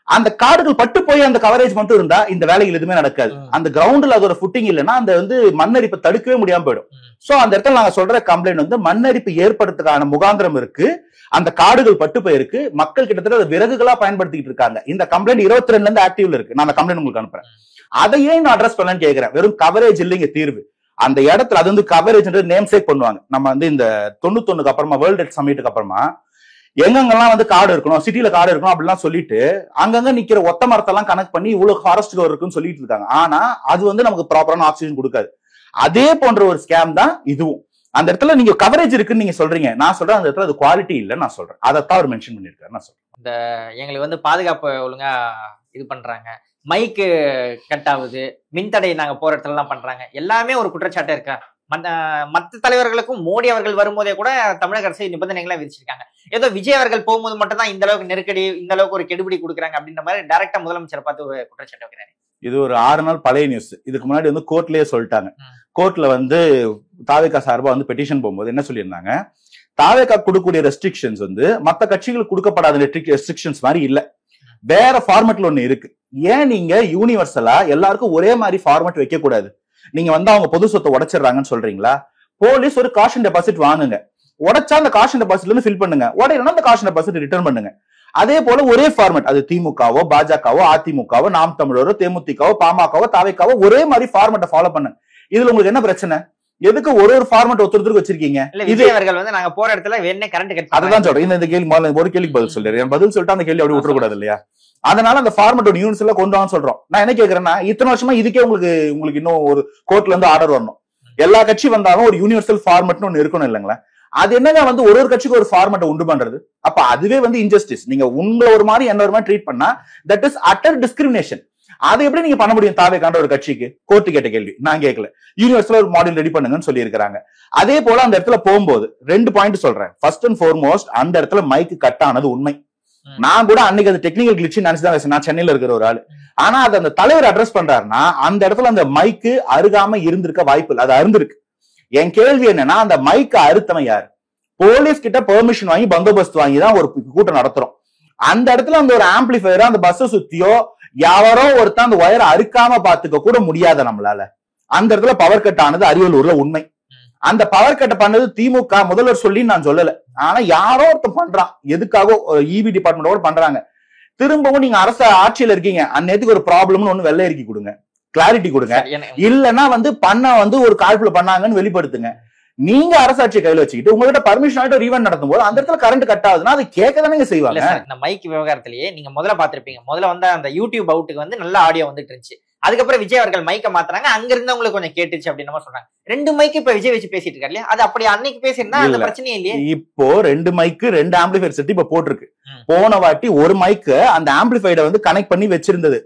Speaker 2: அந்த காடுகள் பட்டு போய் அந்த கவரேஜ் மட்டும் இருந்தா இந்த வேலைகள் எதுவுமே நடக்காது. அந்த கிரவுண்ட்ல அதோட ஃபுட்டிங் இல்லைன்னா அந்த வந்து மண்ணரிப்பை தடுக்கவே முடியாம போயிடும். சோ அந்த இடத்துல நாங்க சொல்ற கம்ப்ளைண்ட் வந்து மண்ணரிப்பு ஏற்படுத்துறதுக்கான முகாந்திரம் இருக்கு, அந்த காடுகள் பட்டு போயிருக்கு, மக்கள் கிட்டத்தட்ட அதை விறகுகளா பயன்படுத்திட்டு இருக்காங்க. இந்த கம்ப்ளைண்ட் 22 இருந்து ஆக்டிவ்ல இருக்கு. நான் அந்த கம்ப்ளைண்ட் உங்களுக்கு அனுப்புறேன். அதையே நான் அட்ரஸ் பண்ணலான்னு கேட்கிறேன். வெறும் கவரேஜ் இல்லைங்க தீர்வு. அந்த இடத்துல அது வந்து கவரேஜ் நேம் சேக் பண்ணுவாங்க. நம்ம வந்து இந்த 91 அப்புறமா வேர்ல்ட் ஹெல்த் சமிட்டுக்கு அப்புறமா எங்கெங்கெல்லாம் வந்து காடு இருக்கணும், சிட்டில காடு இருக்கணும் அப்படிலாம் சொல்லிட்டு அங்கங்க நிக்கிற ஒத்த மரத்தெல்லாம் கனெக்ட் பண்ணி இவ்வளவு ஃபாரஸ்ட் கவர் இருக்குன்னு சொல்லிட்டு இருக்காங்க. ஆனா அது வந்து நமக்கு ப்ராப்பரான ஆக்சிஜன் கொடுக்காது. அதே போன்ற ஒரு ஸ்கேம் தான் இதுவும். அந்த இடத்துல நீங்க கவரேஜ் இருக்குன்னு நீங்க சொல்றீங்க, நான் சொல்றேன் அந்த இடத்துல அது குவாலிட்டி இல்லைன்னு நான் சொல்றேன். அதைத்தான் அவர் மென்ஷன் பண்ணிருக்காரு. நான் சொல்றேன்
Speaker 1: இந்த எங்களுக்கு வந்து பாதுகாப்பு ஒழுங்கா இது பண்றாங்க, மைக்கு கட் ஆகுது, மின்தடை நாங்க போற இடத்துல எல்லாம் பண்றாங்க, எல்லாமே ஒரு குற்றச்சாட்டே இருக்கா? மற்ற தலைவர்களுக்கும் மோடி அவர்கள் வரும்போதே கூட தமிழக அரசு நிபந்தனைகளை விதிச்சிருக்காங்க. ஏதோ விஜய் அவர்கள் போகும்போது மட்டும் தான் இந்த அளவுக்கு நெருக்கடி, இந்த அளவுக்கு ஒரு கெடுபிடி கொடுக்குறாங்க அப்படின்ற மாதிரி டைரக்டா முதலமைச்சரை பார்த்து ஒரு குற்றச்சாட்டு வைக்கிறாரு.
Speaker 2: இது ஒரு 6 நாள் பழைய நியூஸ். இதுக்கு முன்னாடி வந்து கோர்ட்லயே சொல்லிட்டாங்க. கோர்ட்ல வந்து தாவேகா சார்பா வந்து பெட்டிஷன் போகும்போது என்ன சொல்லியிருந்தாங்க, தாவேகா கொடுக்கக்கூடிய ரெஸ்ட்ரிக்ஷன்ஸ் வந்து மற்ற கட்சிகளுக்கு கொடுக்கப்படாத ரெஸ்ட்ரிக்ஷன்ஸ் மாதிரி இல்ல, வேற ஃபார்மேட்ல ஒண்ணு இருக்கு. ஏன் நீங்க யூனிவர்சலா எல்லாருக்கும் ஒரே மாதிரி ஃபார்மேட் வைக்க கூடாது? நீங்க வந்து அவங்க பொது சொத்தை உடைச்சிடறாங்கன்னு சொல்றீங்களா? போலீஸ் ஒரு காஷன் டெபாசிட் வாங்குங்க, உடைச்சா அந்த காஷன் டெபாசிட்ல இருந்து ஃபில் பண்ணுங்க, உடையலன்னா அந்த காஷன் டெபாசிட் ரிட்டர்ன் பண்ணுங்க. அதே போல ஒரே ஃபார்மேட், அது திமுகவோ பாஜகவோ அதிமுகவோ நாம் தமிழரோ தேமுதிகவோ பாமகவோ தாவேக்காவோ ஒரே மாதிரி ஃபார்மேட்டை ஃபாலோ பண்ணுங்க. இதுல உங்களுக்கு என்ன பிரச்சனை? எதுக்கு ஒரு ஃபார்மேட் ஒருத்தருக்கு வச்சிருக்கீங்க?
Speaker 1: விஜய் அவர்கள் வந்து நாங்க போற இடத்துல என்ன கரண்ட் கட்,
Speaker 2: அதான் சொல்றேன். இந்த கேள்வி ஒரு கேள்விக்கு பதில் சொல்றேன். பதில் சொல்லிட்டு அந்த கேள்வி அப்படி விட்டுறக்கூடாது இல்லையா? அதனால அந்த ஃபார்மேட் ஒரு யூனிட்ஸ் எல்லாம் கொண்டு வாங்க சொல்றோம். நான் என்ன கேட்கறேன்னா, இத்தனை வருஷமா இதுக்கே உங்களுக்கு இன்னும் ஒரு கோர்ட்ல இருந்து ஆர்டர் வரணும். எல்லா கட்சி வந்தாலும் ஒரு யூனிவர்சல் ஃபார்மேட்னு ஒண்ணு இருக்கணும் இல்லைங்களா? அது என்னங்க வந்து ஒரு கட்சிக்கு ஒரு ஃபார்மேட்டை உண்டு பண்றது? அப்ப அதுவே வந்து இன்ஜஸ்டிஸ். நீங்க உங்களை ஒரு மாதிரி என்ன ஒரு மாதிரி ட்ரீட் பண்ணா தட் இஸ் அட்டர் டிஸ்கிரிமினேஷன். அதை எப்படி நீங்க பண்ண முடியும் தாவேக்கான்ற ஒரு கட்சிக்கு? கோர்ட்டு கேட்ட கேள்வி நான் கேட்கல. யூனிவர்சல் ஒரு மாடல் ரெடி பண்ணுங்கன்னு சொல்லி இருக்காங்க. அதே போல அந்த இடத்துல போகும்போது 2 பாயிண்ட் சொல்றேன். ஃபர்ஸ்ட் அண்ட் ஃபார்மோஸ்ட், அந்த இடத்துல மைக்கு கட் ஆனது உண்மை. நான் கூட அன்னைக்கு அது டெக்னிக்கல் கிளிச் நினைச்சுதான், நான் சென்னையில இருக்கிற ஒரு ஆளு. ஆனா அது அந்த தலைவர் அட்ரஸ் பண்றாருன்னா அந்த இடத்துல அந்த மைக்கு அருகாம இருந்திருக்க வாய்ப்பு இல்லை, அது அருந்திருக்கு. என் கேள்வி என்னன்னா, அந்த மைக்கு அறுத்தவன் யாரு? போலீஸ் கிட்ட பெர்மிஷன் வாங்கி பந்தோபஸ்து வாங்கி தான் ஒரு கூட்டம் நடத்துறோம். அந்த இடத்துல அந்த ஒரு ஆம்பிளிஃபயர் அந்த பஸ் சுத்தியோ யாரோ ஒருத்தன் அந்த ஒயரை அறுக்காம பாத்துக்க கூட முடியாத நம்மளால. அந்த இடத்துல பவர் கட் ஆனது அரியலூர்ல உண்மை. அந்த பவர் கட் பண்ணது திமுக முதல்வர் சொல்லி நான் சொல்லல, ஆனா யாரோ ஒருத்தன் பண்றான். எதுக்காக இபி டிபார்ட்மெண்டோட பண்றாங்க. திரும்பவும் நீங்க அரசு ஆட்சியில இருக்கீங்க, அந்நேரத்துக்கு ஒரு ப்ராப்ளம்னு ஒண்ணு வெள்ளை அறிக்கை கொடுங்க, கிளாரிட்டி கொடுங்க. இல்லன்னா பண்ண ஒரு கால்குல பண்ணாங்கன்னு வெளிப்படுத்துங்க. நீங்க அரசாட்சி கையில வச்சுக்கிட்டு உங்ககிட்ட பர்மிஷன் ஆயிட்டு ஒரு ஈவென்ட் நடத்தும் போது அந்த இடத்துல கரண்ட் கட் ஆகுதுன்னா அது கேட்க தானே செய்வாங்க.
Speaker 1: இந்த மைக் விவகாரத்திலேயே நீங்க முதல்ல பாத்திருப்பீங்க, முதல்ல அந்த யூடியூப் அவுட்டுக்கு நல்ல ஆடியோ வந்துட்டு இருந்துச்சு. அதுக்கப்புறம் விஜய் அவர்கள் மைக்க மாத்தினாங்க, அங்க இருந்தவங்களுக்கு கொஞ்சம் கேட்டுச்சு அப்படின்னு சொன்னாங்க. 2 மைக்கு இப்ப விஜய் வச்சு பேசிட்டு இருக்காரு இல்லையா? அது அப்படி அன்னைக்கு பேசிருந்தா அந்த பிரச்சனையே இல்லையே.
Speaker 2: இப்போ 2 மைக்கு 2 ஆம்பிளிஃபையர் செட் இப்ப போட்டிருக்கு. போன வாட்டி ஒரு மைக்கு அந்த ஆம்பிளிஃபைட கனெக்ட் பண்ணி வச்சிருந்தது.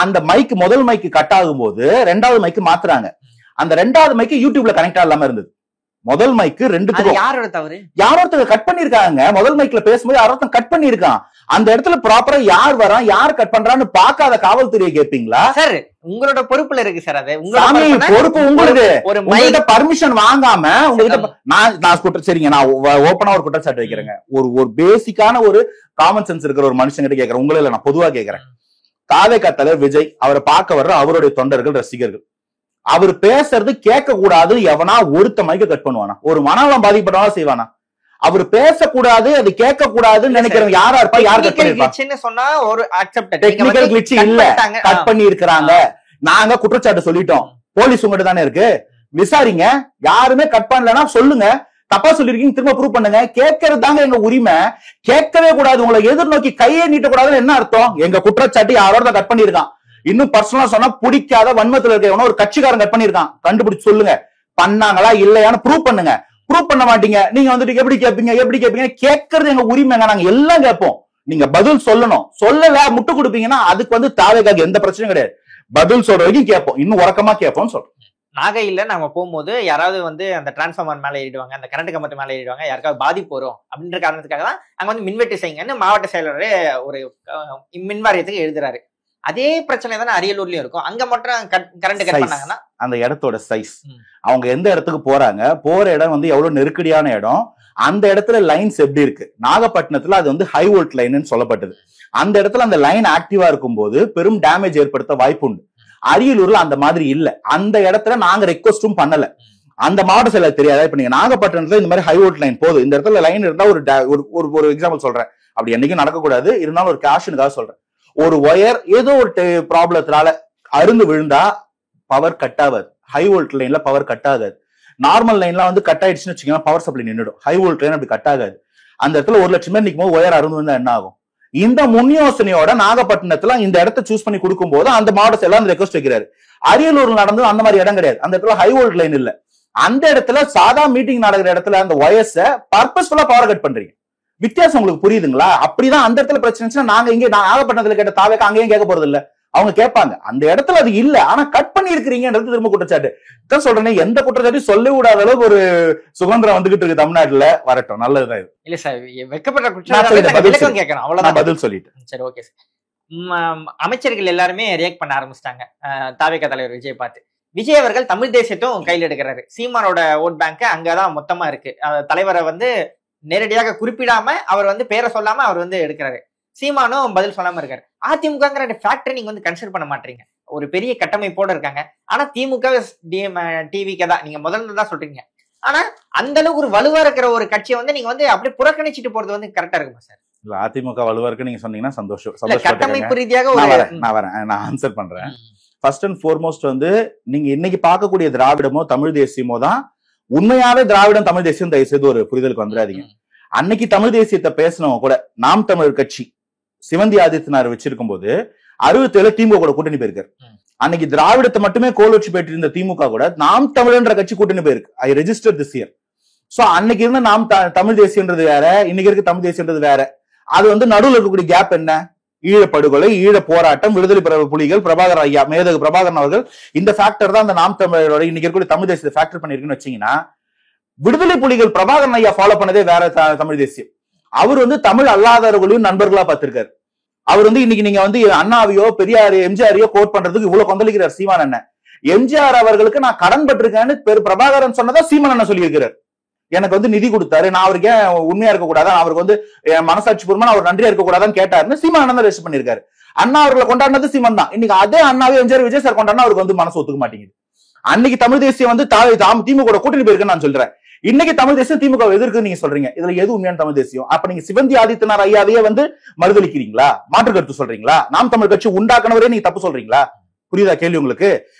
Speaker 2: அந்த மைக் முதல் மைக்கு கட் ஆகும் போது 2வது மைக்கு மாத்துறாங்க. அந்த 2வது மைக்கு யூடியூப்ல கனெக்ட் ஆகாம இருந்தது. முதல் மைக்கு 2த்துக்கும்
Speaker 1: யாரோட தவறு?
Speaker 2: யாரோட கட் பண்ணிருக்காங்க. முதல் மைக்ல பேசும்போது யாரோட கட் பண்ணிருக்கான். அந்த இடத்துல ப்ராப்பரா யார் வரான் யார் கட் பண்றான்னு பாக்காத காவல்துறையை கேட்பீங்களா
Speaker 1: சார்? உங்களோட பொறுப்புல இருக்கு சார். அது
Speaker 2: உங்களோட பொறுப்பு. உங்களுக்கு உங்ககிட்ட பர்மிஷன் வாங்காம உங்ககிட்ட நான் சரிங்க, நான் ஓப்பனா ஒரு குற்றச்சாட்டு வைக்கிறேங்க. ஒரு பேசிக்கான ஒரு காமன் சென்ஸ் இருக்கிற ஒரு மனுஷங்கிட்ட கேட்கிறேன், உங்களை நான் பொதுவா கேட்கிறேன். தாவேகா தலைவர் விஜய் அவரை பார்க்க வர்ற அவருடைய தொண்டர்கள் ரசிகர்கள், அவர் பேசுறது கேட்க கூடாது எவனா ஒருத்த மைக்க கட் பண்ணுவானா? ஒரு மனநலம் பாதிப்பட்டவனா செய்வானா? அவர் பேசக்கூடாது அது கேட்க கூடாதுன்னு நினைக்கிறவங்க யாரா இருப்பா? யார் கட் பண்ணிருப்பாங்க சொன்னா ஒரு அக்செப்டட் டெக்னிக்கல் கிளிட்ச் இல்ல, கட் பண்ணி இருக்காங்க. நாங்க குற்றச்சாட்டு சொல்லிட்டோம், போலீஸ் உங்ககிட்ட தானே இருக்கு, விசாரிங்க. யாருமே கட் பண்ணலன்னா சொல்லுங்க, தப்பா சொல்லிருக்கீங்க திரும்ப ப்ரூவ் பண்ணுங்க. கேட்கறது தாங்க எங்க உரிமை. கேட்கவே கூடாது, உங்களை எதிர்நோக்கி கையே நீட்டக்கூடாதுன்னு என்ன அர்த்தம்? எங்க குற்றச்சாட்டு யாரோட கட் பண்ணிருக்கான். இன்னும் பர்சனலா சொன்னா பிடிக்காத வன்மத்துல இருக்க ஒரு கட்சிக்காரன் கட் பண்ணிருக்கான், கண்டுபிடிச்சு சொல்லுங்க. பண்ணாங்களா இல்லையான்னு ப்ரூவ் பண்ணுங்க. ப்ரூவ் பண்ண மாட்டீங்க, நீங்க எப்படி கேட்பீங்க? கேட்கறது எங்க உரிமைங்க, நாங்க எல்லாம் கேட்போம். நீங்க பதில் சொல்லணும். சொல்லல முட்டு கொடுப்பீங்கன்னா அதுக்கு தாவேகாக்கு எந்த பிரச்சனையும் கிடையாது. பதில் சொல்ற வரைக்கும் கேட்போம், இன்னும் உறக்கமா கேட்போம் சொல்றோம்.
Speaker 1: நாகையில நம்ம போகும்போது யாராவது அந்த டிரான்ஸ்ஃபார்மர் மேல ஏறிடுவாங்க, அந்த கரண்ட் கம்பத்து மேல ஏறிடுவாங்க, யாருக்காவது பாதிப்பு வரும் அப்படின்ற காரணத்துக்காக தான் அங்க மின்வெட்டு செய்யுங்கன்னு மாவட்ட செயலரே ஒரு மின்வாரியத்துக்கு எழுதுறாரு. அதே பிரச்சனை தானே அரியலூர்லயும் இருக்கும். அங்க மட்டும் கரண்ட் கட் பண்ணாங்கன்னா
Speaker 2: அந்த இடத்தோட சைஸ், அவங்க எந்த இடத்துக்கு போறாங்க, போற இடம் எவ்வளவு நெருக்கடியான இடம், அந்த இடத்துல லைன்ஸ் எப்படி இருக்கு. நாகப்பட்டினத்துல அது ஹை வோல்ட் லைன் சொல்லப்பட்டது. அந்த இடத்துல அந்த லைன் ஆக்டிவா இருக்கும் போது பெரும் டேமேஜ் ஏற்படுத்த வாய்ப்பு உண்டு. அரியலூர்ல அந்த மாதிரி இல்ல. அந்த இடத்துல நாங்க ரெக்வஸ்டும் பண்ணல, அந்த மாவட்ட செயலர் தெரியாதா? இப்ப நீங்க நாகப்பட்டினத்துல இந்த மாதிரி ஹை வோல்ட் லைன் போதும், இந்த இடத்துல லைன் இருந்தா ஒரு எக்ஸாம்பிள் சொல்றேன், அப்படி என்னைக்கும் நடக்கக்கூடாது, இருந்தாலும் ஒரு கேஷனுக்காக சொல்றேன். ஒரு ஒயர் ஏதோ ஒரு ப்ராப்ளத்தினால அருந்து விழுந்தா பவர் கட் ஆகாது. ஹை வோல்ட் லைன்ல பவர் கட் ஆகாது. நார்மல் லைன்லாம் கட் ஆயிடுச்சுன்னு வச்சுக்கோங்க, பவர் சப்ளை நின்றுடும். ஹை வோல்ட் லைன் அப்படி கட் ஆகாது. அந்த இடத்துல 1 லட்சம் பேர் நிற்கும் போது ஒயர் அருந்து விழுந்தா என்ன ஆகும்? இந்த முன் யோசனையோட நாகப்பட்டினத்துல இந்த இடத்த சூஸ் பண்ணி கொடுக்கும் போது அந்த மாவட்ட எல்லாம் ரெக்வஸ்ட் வைக்கிறாரு. அரியலூர்ல நடந்தது அந்த மாதிரி இடம் கிடையாது. அந்த இடத்துல ஹை வோல்ட் லைன் இல்ல. அந்த இடத்துல சாதா மீட்டிங் நடக்கிற இடத்துல அந்த ஒயர்ஸ பர்பஸ்ஃபுல்லா பவர் கட் பண்றீங்க. வித்தியாசம் உங்களுக்கு புரியுதுங்களா? அப்படிதான் அந்த இடத்துல பிரச்சனை. நாங்க இங்க நாகப்பட்டினத்துல கேட்ட தாவேக்கா அங்கேயும் கேட்க போறது இல்ல. அவங்க கேட்பாங்க, அந்த இடத்துல அது இல்ல, ஆனா கட் பண்ணி இருக்கிறீங்கன்றது திரும்ப குற்றச்சாட்டு தான் சொல்றேன். எந்த குற்றச்சாட்டையும் சொல்ல விடாத அளவுக்கு ஒரு சுதந்திரம் வந்துகிட்டு இருக்கு தமிழ்நாட்டுல. வரட்டும், நல்லதுதான் இது.
Speaker 1: இல்ல சார், வெக்கப்பட்ட குற்றச்சாட்டு கேட்கணும், அவ்வளவுதான்.
Speaker 2: பதில் சொல்லிட்டேன்.
Speaker 1: சரி, ஓகே சார். அமைச்சர்கள் எல்லாருமே ரியாக்ட் பண்ண ஆரம்பிச்சிட்டாங்க தாவேக்கா தலைவர் விஜய் பார்த்து. விஜய் அவர்கள் தமிழ் தேசியத்தும் கையில் எடுக்கிறாரு. சீமானோட ஓட் பேங்க் அங்கதான் மொத்தமா இருக்கு. தலைவரை நேரடியாக குறிப்பிடாம அவர் பேரை சொல்லாம அவர் எடுக்கிறாரு. சீமானும் பதில் சொல்லாம இருக்காரு. அதிமுகங்கிற ஃபேக்டரி நீங்க கன்சிடர் பண்ண மாட்டீங்க. ஒரு பெரிய கட்டமைப்போட இருக்காங்க. ஆனா திமுக டிவிக்கு தான் நீங்க முதல்ல தான் சொல்றீங்க. ஆனா அந்த அளவுக்கு ஒரு வலுவா இருக்கிற ஒரு கட்சியை நீங்க அப்படியே புறக்கணிச்சிட்டு போறது கரெக்டா இருக்குமா சார்?
Speaker 2: இல்ல, அதிமுக வலுவா இருக்கு நீங்க சொன்னீங்கன்னா சந்தோஷம்.
Speaker 1: கட்டமைப்பு ரீதியாக
Speaker 2: நான் ஆன்சர் பண்றேன். ஃபர்ஸ்ட் அண்ட் ஃபார்மோஸ்ட் நீங்க இன்னைக்கு பார்க்கக்கூடிய திராவிடமோ தமிழ் தேசியமோ தான் உண்மையாவே திராவிடம் தமிழ் தேசியம். தயவு செய்து ஒரு புரிதலுக்கு வந்துடாதீங்க. அன்னைக்கு தமிழ் தேசியத்தை பேசினவங்க கூட நாம் தமிழர் கட்சி சிவந்தி ஆதித்யநாத் வச்சிருக்கும் போது 67 திமுக கூட கூட்டணி போயிருக்காரு. அன்னைக்கு திராவிடத்தை மட்டுமே கோல் வச்சு போயிட்டு இருந்த திமுக கூட நாம் தமிழன்ற கட்சி கூட்டணி போயிருக்கு. ஐ ரெஜிஸ்டர் திஸ் இயர். சோ அன்னைக்கு இருந்த நாம் தமிழ் தேசியன்றது வேற, இன்னைக்கு இருக்க தமிழ் தேசியன்றது வேற. அது நடுவில் இருக்கக்கூடிய கேப் என்ன? ஈழப்படுகொலை, ஈழ போராட்டம், விடுதலை புலிகள், பிரபாகர் ஐயா, மேதகு பிரபாகரன் அவர்கள், இந்த ஃபேக்டர் தான் அந்த நாம் தமிழரோட இன்னைக்கு இருக்கக்கூடிய தமிழ் தேசியத்தை ஃபேக்டர் பண்ணிருக்குன்னு வச்சீங்கன்னா, விடுதலை புலிகள் பிரபாகரன் ஐயா ஃபாலோ பண்ணதே வேற தமிழ் தேசியம். அவர் தமிழ் அல்லாதவர்களையும் நண்பர்களா பார்த்திருக்காரு. அவர் இன்னைக்கு நீங்க அண்ணாவையோ பெரியார் எம்ஜிஆரையோ கோட் பண்றதுக்கு இவ்வளவு கொந்தளிக்கிறார் சீமான் அண்ணன். எம்ஜிஆர் அவர்களுக்கு நான் கடன் பட்டிருக்கேன்னு பிரபாகரன் சொன்னதா சீமான் அண்ணன் சொல்லி இருக்கிறார். எனக்கு வந்து நிதி கொடுத்தாரு, நான் அவருக்கு ஏன் உண்மையா இருக்கக்கூடாதான், அவருக்கு வந்து மனசாட்சி பூர்வமா அவர் நன்றியா இருக்கக்கூடாதான்னு கேட்டாருன்னு சீமான் தான் ரெஜிஸ்டர் பண்ணிருக்காரு. அண்ணா அவர்களை கொண்டாடினது சீமான் தான். இன்னைக்கு அதே அண்ணாவே எம்ஜிஆர் விஜய் சார் கொண்டாடினா அவருக்கு வந்து மனசு ஒத்துக்க மாட்டேங்குது. அன்னைக்கு தமிழ் தேசியம் வந்து திமுக கூட்டணி போயிருக்குன்னு நான் சொல்றேன். இன்னைக்கு தமிழ் தேசியம் திமுக எதிர்க்கு நீங்க சொல்றீங்க. இதுல எது உண்மையான தமிழ் தேசியம்? அப்ப நீங்க சிவந்தி ஆதித்தனார் ஐயாவையே வந்து மறுதளிக்கிறீங்களா? மாற்று கருத்து சொல்றீங்களா? நாம் தமிழ் கட்சி உண்டாக்குனவரே நீங்க தப்பு சொல்றீங்களா? புரியுதா கேள்வி உங்களுக்கு?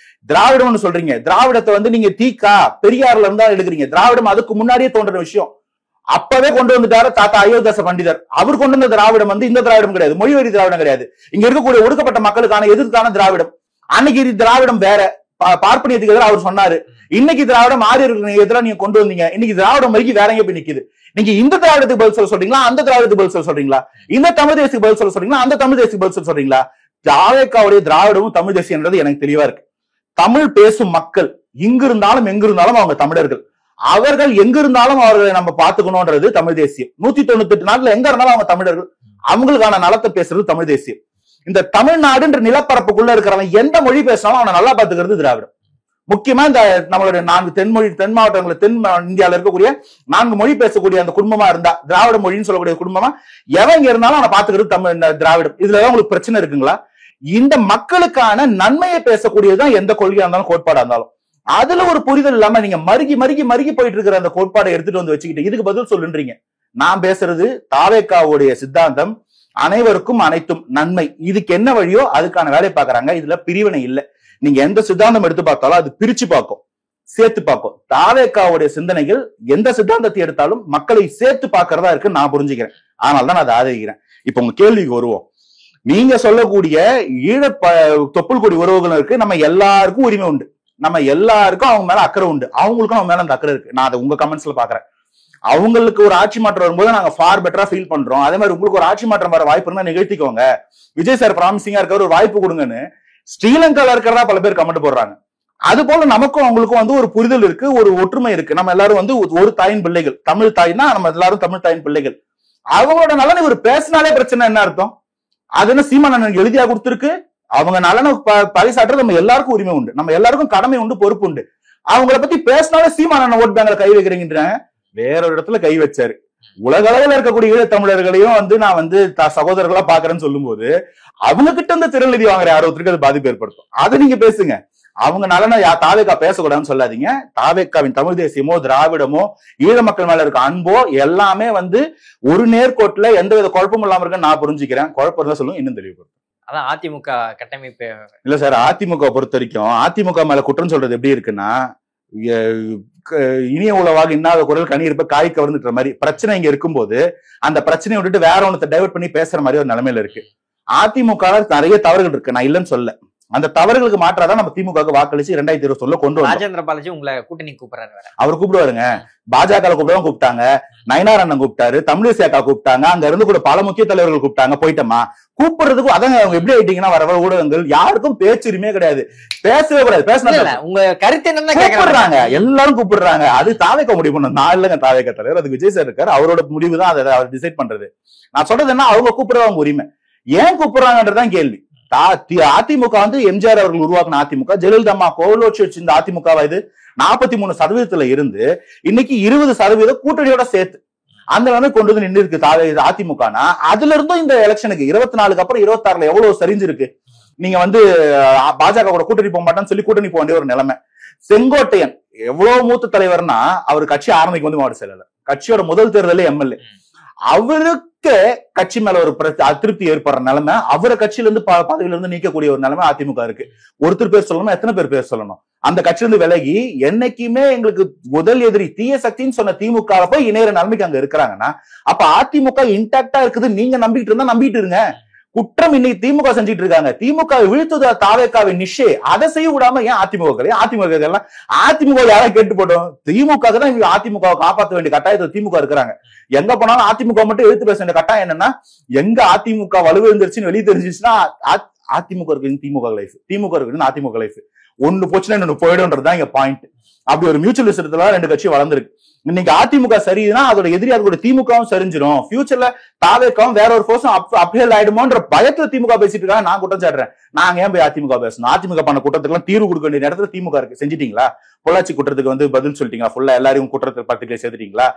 Speaker 2: திராவிடம்னு சொல்றீங்க. திராவிடத்தை வந்து நீங்க தீக்கா பெரியார்ல இருந்தா எடுக்கிறீங்க. திராவிடம் அதுக்கு முன்னாடியே தோன்ற விஷயம். அப்பவே கொண்டு வந்துட்டாரு தாத்தா அயோத்தியாச பண்டிதர். அவர் கொண்டு வந்த திராவிடம் வந்து இந்த திராவிடம் கிடையாது, மொழிவரி திராவிடம் கிடையாது. இங்க இருக்கக்கூடிய ஒடுக்கப்பட்ட மக்களுக்கான எதிர்க்கான திராவிடம். அன்னைக்கு திராவிடம் வேற, பார்ப்பனியத்துக்கு எதிராக அவர் சொன்னாரு. இன்னைக்கு திராவிடம் ஆரியர்களுக்கு எதிராக நீங்க கொண்டு வந்தீங்க. இன்னைக்கு திராவிடம் வரைக்கும் வேற எங்க போய் நிக்குது? நீங்க இந்த திராவிடத்துக்கு பதில் சொல்ல சொல்றீங்களா, அந்த திராவிடத்துக்கு பதில் சொல்ல சொல்றீங்களா? இந்த தமிழ் தேசியத்துக்கு பதில் சொல்ல சொல்றீங்களா, அந்த தமிழ் தேசியத்துக்கு பதில் சொல்ல சொல்றீங்களா? தாவேக்காவுடைய திராவிடமும் தமிழ் தேசியம்ன்றது எனக்கு தெளிவா இருக்கு. தமிழ் பேசும் மக்கள் இங்கு இருந்தாலும் எங்க இருந்தாலும் அவங்க தமிழர்கள். அவர்கள் எங்க இருந்தாலும் அவர்களை நம்ம பாத்துக்கணும்ன்றது தமிழ் தேசியம். 198 நாட்டுல எங்க இருந்தாலும் அவங்க தமிழர்கள். அவங்களுக்கான நலத்தை பேசுறது தமிழ் தேசியம். இந்த தமிழ்நாடுன்ற நிலப்பரப்புக்குள்ள இருக்கிறவன் எந்த மொழி பேசினாலும் அவனை நல்லா பாத்துக்கிறது திராவிடம். முக்கியமா இந்த நம்மளுடைய 4 தென் மாவட்டங்கள், தென் இந்தியாவில இருக்கக்கூடிய 4 மொழி பேசக்கூடிய அந்த குடும்பமா இருந்தா, திராவிட மொழின்னு சொல்லக்கூடிய குடும்பமா எவன் இங்க இருந்தாலும் அவனை பாத்துக்கிறது தமிழ் திராவிடம். இதுலதான் உங்களுக்கு பிரச்சனை இருக்குங்களா? இந்த மக்களுக்கான நன்மையை பேசக்கூடியதுதான் எந்த கொள்கையா இருந்தாலும் கோட்பாடா இருந்தாலும். அதுல ஒரு புரிதல் இல்லாம நீங்க மருகி போயிட்டு இருக்கிற அந்த கோட்பாடை எடுத்துட்டு வந்து வச்சுக்கிட்டு இதுக்கு பதில் சொல்லுன்றீங்க. நான் பேசுறது தாவேக்காவுடைய சித்தாந்தம் அனைவருக்கும் அனைத்தும் நன்மை. இதுக்கு என்ன வழியோ அதுக்கான வேலை பாக்குறாங்க. இதுல பிரிவினை இல்ல. நீங்க எந்த சித்தாந்தம் எடுத்து பார்த்தாலும் அது பிரிச்சு பார்க்கும், சேர்த்து பார்க்கும். தாவேக்காவுடைய சிந்தனைகள் எந்த சித்தாந்தத்தை எடுத்தாலும் மக்களை சேர்த்து பார்க்கறதா இருக்கு நான் புரிஞ்சுக்கிறேன். ஆனால் தான் நான் அதை ஆதரிக்கிறேன். இப்ப உங்க கேள்விக்கு வருவோம். நீங்க சொல்லக்கூடிய ஈழ தொப்புள் கொடி உறவுகளுக்கு நம்ம எல்லாருக்கும் உரிமை உண்டு, நம்ம எல்லாருக்கும் அவங்க மேல அக்கறை உண்டு, அவங்களுக்கும் அவங்க மேல அந்த அக்கறை இருக்கு. நான் அதை உங்க கமெண்ட்ஸ்ல பாக்குறேன். அவங்களுக்கு ஒரு ஆட்சி மாற்றம் வரும்போது நாங்க ஃபார் பெட்டரா ஃபீல் பண்றோம். அதே மாதிரி உங்களுக்கு ஒரு ஆட்சி மாற்றம் வர வாய்ப்பு இருந்தா நிகழ்த்திக்கோங்க, விஜய் சார் ப்ராமிசிங்கா இருக்க ஒரு வாய்ப்பு கொடுங்கன்னு ஸ்ரீலங்கால இருக்கிறதா பல பேர் கமெண்ட் போடுறாங்க. அது போல நமக்கும் அவங்களுக்கும் வந்து ஒரு புரிதல் இருக்கு, ஒரு ஒற்றுமை இருக்கு. நம்ம எல்லாரும் வந்து ஒரு தாயின் பிள்ளைகள், தமிழ் தாய்னா நம்ம எல்லாரும் தமிழ் தாயின் பிள்ளைகள். அவங்களோட நலனை இவர் பேசினாலே பிரச்சனை என்ன அர்த்தம்? அது என்ன சீமான் எழுதியா கொடுத்திருக்கு? அவங்க நலனை பரிசாற்ற நம்ம எல்லாருக்கும் உரிமை உண்டு, நம்ம எல்லாருக்கும் கடமை உண்டு, பொறுப்பு உண்டு. அவங்கள பத்தி பேசினாலே சீமான் ஓட் பேங்க்ல கை வைக்கிறீங்க. வேற ஒரு இடத்துல கை வச்சாரு. உலக அளவில் இருக்கக்கூடிய ஈழத்தமிழர்களையும் வந்து நான் வந்து சகோதரர்களா பாக்குறேன்னு சொல்லும் போது அவங்க கிட்ட இருந்து திறநிதி வாங்குற யாரோ ஒருத்தருக்கு அது பாதிப்பு ஏற்படுத்தும். அதை நீங்க பேசுங்க. அவங்க நலனை தாவேக்கா பேசக்கூடாதுன்னு சொல்லாதீங்க. தாவேக்காவின் தமிழ் தேசியமோ திராவிடமோ ஈழ மக்கள் மேல இருக்க அன்போ எல்லாமே வந்து ஒரு நேர்கோட்டுல எந்தவித குழப்பமும் இல்லாம இருக்குன்னு நான் புரிஞ்சுக்கிறேன். குழப்பம் தான் சொல்லுங்க, இன்னும் தெளிவுபடுத்தும்.
Speaker 1: அதான் அதிமுக கட்டமைப்பு
Speaker 2: இல்ல சார். அதிமுக பொறுத்த வரைக்கும் அதிமுக மேல குற்றம் சொல்றது எப்படி இருக்குன்னா, இனிய உளவாக இன்னாத குரல் கனி இருப்ப காய் கவர்ந்துன்ற மாதிரி பிரச்சனை இங்க இருக்கும்போது அந்த பிரச்சனையை விட்டுட்டு வேற ஒன்றத்தை டைவர்ட் பண்ணி பேசுற மாதிரி ஒரு நிலைமையில இருக்கு. அதிமுக நிறைய தவறுகள் இருக்கு, நான் இல்லைன்னு சொல்ல. அந்த தவறுகளுக்கு மாற்றாதான் நம்ம திமுக வாக்களிச்சு 2020 கொண்டு வந்தோம்.
Speaker 1: ராஜேந்திர பாலாஜி உங்களை கூட்டணி கூப்பிடுறாரு.
Speaker 2: அவர் கூப்பிடுவாருங்க. பாஜக கூப்பிட்டாங்க, நயனார் அண்ணன் கூப்பிட்டாரு, தமிழிசை அக்கா கூப்பிட்டாங்க, அங்க இருந்து கூட பல முக்கிய தலைவர்கள் கூப்பிட்டாங்க. போயிட்டோமா? கூப்பிடுறதுக்கும் அதான் அவங்க எப்படி ஆயிட்டீங்கன்னா வர ஊடகங்கள் யாருக்கும் பேச்சுரிமையே கிடையாது, பேசவே கூடாது. பேசினா
Speaker 1: உங்க கருத்து என்ன
Speaker 2: கூப்பிடுறாங்க, எல்லாரும் கூப்பிடுறாங்க. அது தாவேக்க முடிவு பண்ண நான் இல்லைங்க தாவேக்க தலைவர், அது விஜய் சார் இருக்காரு, அவரோட முடிவு தான் அதை அவர் டிசைட் பண்றது. நான் சொல்றது என்ன, அவங்க கூப்பிடுறவங்க உரிமை. ஏன் கூப்பிடுறாங்கன்றதான் கேள்வி. அதிமுக வந்து எம்ஜிஆர் அவர்கள் உருவாக்கின அதிமுக, ஜெயலலிதா அம்மா கோலோச்சி வச்சு இந்த அதிமுக இது 43% இருந்து இன்னைக்கு 20% கூட்டணியோட சேர்த்து அந்த வந்து கொண்டு வந்து நின்று இருக்கு அதிமுகனா. அதுல இருந்தும் இந்த எலெக்ஷனுக்கு 24 அப்புறம் 26 எவ்வளவு சரிஞ்சிருக்கு. நீங்க வந்து பாஜக கூட கூட்டணி போக மாட்டான்னு சொல்லி கூட்டணி போக வேண்டிய ஒரு நிலைமை. செங்கோட்டையன் எவ்வளவு மூத்த தலைவர்னா அவர் கட்சி ஆரம்பிக்கும் வந்து மாவட்ட செயலாளர், கட்சியோட முதல் தேர்தலே எம்எல்ஏ. அவருக்கு கட்சி மேல ஒரு அதிருப்தி ஏற்படுற நிலைமை, அவரை கட்சியில இருந்து பதவியில இருந்து நீக்கக்கூடிய ஒரு நிலைமை அதிமுக இருக்கு. ஒருத்தர் பேர் சொல்லணும், எத்தனை பேர் சொல்லணும்? அந்த கட்சியிலிருந்து விலகி என்னைக்குமே எங்களுக்கு முதல் எதிரி தீய சக்தின்னு சொன்ன திமுக போய் இணையற நிலைமைக்கு அங்க இருக்கிறாங்கன்னா அப்ப அதிமுக இன்டாக்டா இருக்குது. நீங்க நம்பிட்டு இருந்தா நம்பிட்டு இருங்க. குற்றம் இன்னைக்கு திமுக செஞ்சுட்டு இருக்காங்க. திமுக வீழ்த்துதா தாவேக்காவின் நிஷே, அதை செய்ய விடாம ஏன் அதிமுக எல்லாம் அதிமுக யாரும் கேட்டு போட்டோம். திமுக தான் அதிமுக காப்பாற்ற வேண்டிய கட்டாயத்தை திமுக இருக்கிறாங்க. எங்க போனாலும் அதிமுக மட்டும் எழுத்து பேச வேண்டிய கட்டாயம் என்னன்னா, எங்க அதிமுக வலுவிழந்துருச்சுன்னு வெளியே தெரிஞ்சிச்சுன்னா அதிமுக இருக்கு திமுக லைஃப், திமுக இருக்கு அதிமுக லைஃப். ஒண்ணு போச்சுன்னா இன்னொன்னு போயிடும்ன்றதுதான் இங்க பாயிண்ட். அப்படி ஒரு மியூச்சுவல் விசத்துல 2 கட்சி வளர்ந்துருக்கு. இன்னைக்கு அதிமுக சரினா அதோட எதிரி அதோட திமுகவும் சரிஞ்சிடும். ஃபியூச்சர்ல தாவேக்காவும் வேற ஒரு போர்ஸும் அப்ஹேல் ஆயிடுமோன்ற பயத்துல திமுக பேசிட்டு இருக்காங்க. நான் குற்றம் சாட்டுறேன். நாங்க ஏன் போய் அதிமுக பேசணும்? அதிமுக பண்ண குற்றத்துக்கு எல்லாம் தீர்வு கொடுக்க வேண்டிய இடத்துல திமுக இருக்கு, செஞ்சிட்டீங்களா? பொள்ளாச்சி குற்றத்துக்கு வந்து பதில் சொல்லிட்டீங்களா? ஃபுல்லா எல்லாரையும் குற்றத்தை பத்திரிகை சேர்த்துட்டீங்களா?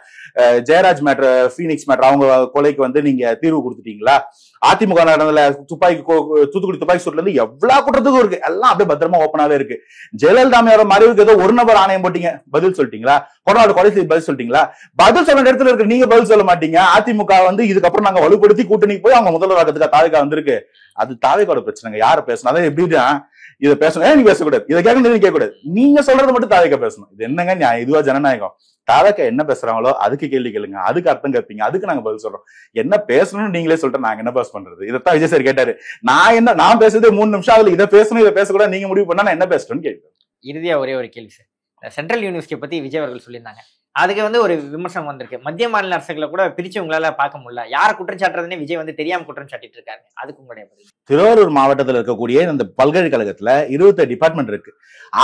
Speaker 2: ஜெயராஜ் மேட்ரு, பீனிக்ஸ் மேட்ரு, அவங்க கொலைக்கு வந்து நீங்க தீர்வு கொடுத்துட்டீங்களா? அதிமுக நடந்ததுல தூத்துக்குடி துப்பாக்கி சூட்ல இருந்து எவ்வளவு குற்றத்துக்கும் இருக்கு, எல்லாம் அப்படியே பத்திரமா ஓப்பனாவே இருக்கு. ஜெயலலிதா மறைவுக்கு ஏதோ ஒரு நபர் ஆணையம் போட்டீங்க, பதில் சொல்லிட்டீங்களா? கொரோனா கொலை செய்து பதில் சொல்லிட்டீங்களா? பதில் சொல்ல இடத்துல இருக்கு, நீங்க பதில் சொல்ல மாட்டீங்க. அதிமுக வந்து இதுக்கப்புறம் நாங்க வலுப்படுத்தி கூட்டணிக்கு போய் அவங்க முதல்வராக்கத்துக்கு தாவேக்கா வந்திருக்கு. அது தாவேக்காவோட பிரச்சனைங்க. யார பேசணும்? அதான் எப்படிதான் இதை பேசணும், நீ பேசக்கூடாது, இதை கேட்க கேட்கக்கூடாது, நீங்க சொல்றது மட்டும் தாவேக்கா பேசணும். இது என்னங்க நியாயம்? இதுவா ஜனநாயகம்? தாவேக்கா என்ன பேசுறாங்களோ அதுக்கு கேள்வி கேளுங்க, அதுக்கு அர்த்தம் கேட்பீங்க, அதுக்கு நாங்க பதில் சொல்றோம். என்ன பேசணும்னு நீங்களே சொல்லிட்டு நாங்க என்ன பாஸ் பண்றது? இதைத்தான் விஜய் சார் கேட்டாரு. நான் பேசுறதே 3 நிமிஷம், அதுல இதை பேசணும் இதை பேசக்கூடாது நீங்க முடிவு பண்ணா நான் என்ன பேசணும்னு கேட்பேன்.
Speaker 1: இறுதியா ஒரே ஒரு கேள்வி சார். சென்ட்ரல் யூனிவர்சிட்டியை பத்தி விஜய் அவர்கள் சொல்லியிருந்தாங்க. அதுக்கு வந்து ஒரு விமர்சனம் வந்திருக்கு. மத்திய மாநில அரசுகளை கூட பிரிச்சு உங்களால பார்க்க முடியல, யாரை குற்றம் சாட்டுறதுன்னு விஜய் வந்து தெரியாம குற்றம் சாட்டிட்டு இருக்காரு. அதுக்கு உங்களுடைய பதில்?
Speaker 2: திருவாரூர் மாவட்டத்தில் இருக்கக்கூடிய இந்த பல்கலைக்கழகத்துல 28 டிபார்ட்மெண்ட் இருக்கு.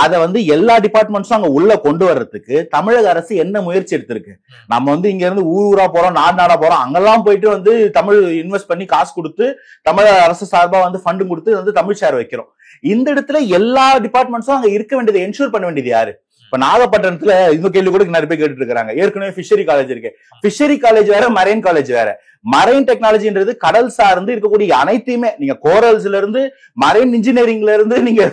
Speaker 2: அதை வந்து எல்லா டிபார்ட்மெண்ட்ஸும் அங்க உள்ள கொண்டு வர்றதுக்கு தமிழக அரசு என்ன முயற்சி எடுத்திருக்கு? நம்ம வந்து இங்க இருந்து ஊரா போறோம், நாடா போறோம், அங்கெல்லாம் போயிட்டு வந்து தமிழ் இன்வெஸ்ட் பண்ணி காசு கொடுத்து தமிழக அரசு சார்பா வந்து ஃபண்டு கொடுத்து வந்து தமிழ் ஷேர் வைக்கிறோம். இந்த இடத்துல எல்லா டிபார்ட்மெண்ட்ஸும் அங்க இருக்க வேண்டியது, என்ஷூர் பண்ண வேண்டியது யாரு? இப்ப நாகப்பட்டினத்துல இந்த கேள்வி கூட நிறைய பேர் கேட்டுட்டு இருக்காங்க. ஏற்கனவே ஃபிஷரி காலேஜ் இருக்கு. ஃபிஷரி காலேஜ் வேற, மரைன் காலேஜ் வேற. மரைன் டெக்னாலஜின்றது கடல் சார்ந்து இருக்கக்கூடிய அனைத்தையுமே, நீங்க கோரல்ஸ்ல இருந்து மரைன் இன்ஜினியரிங்ல இருந்து நீங்க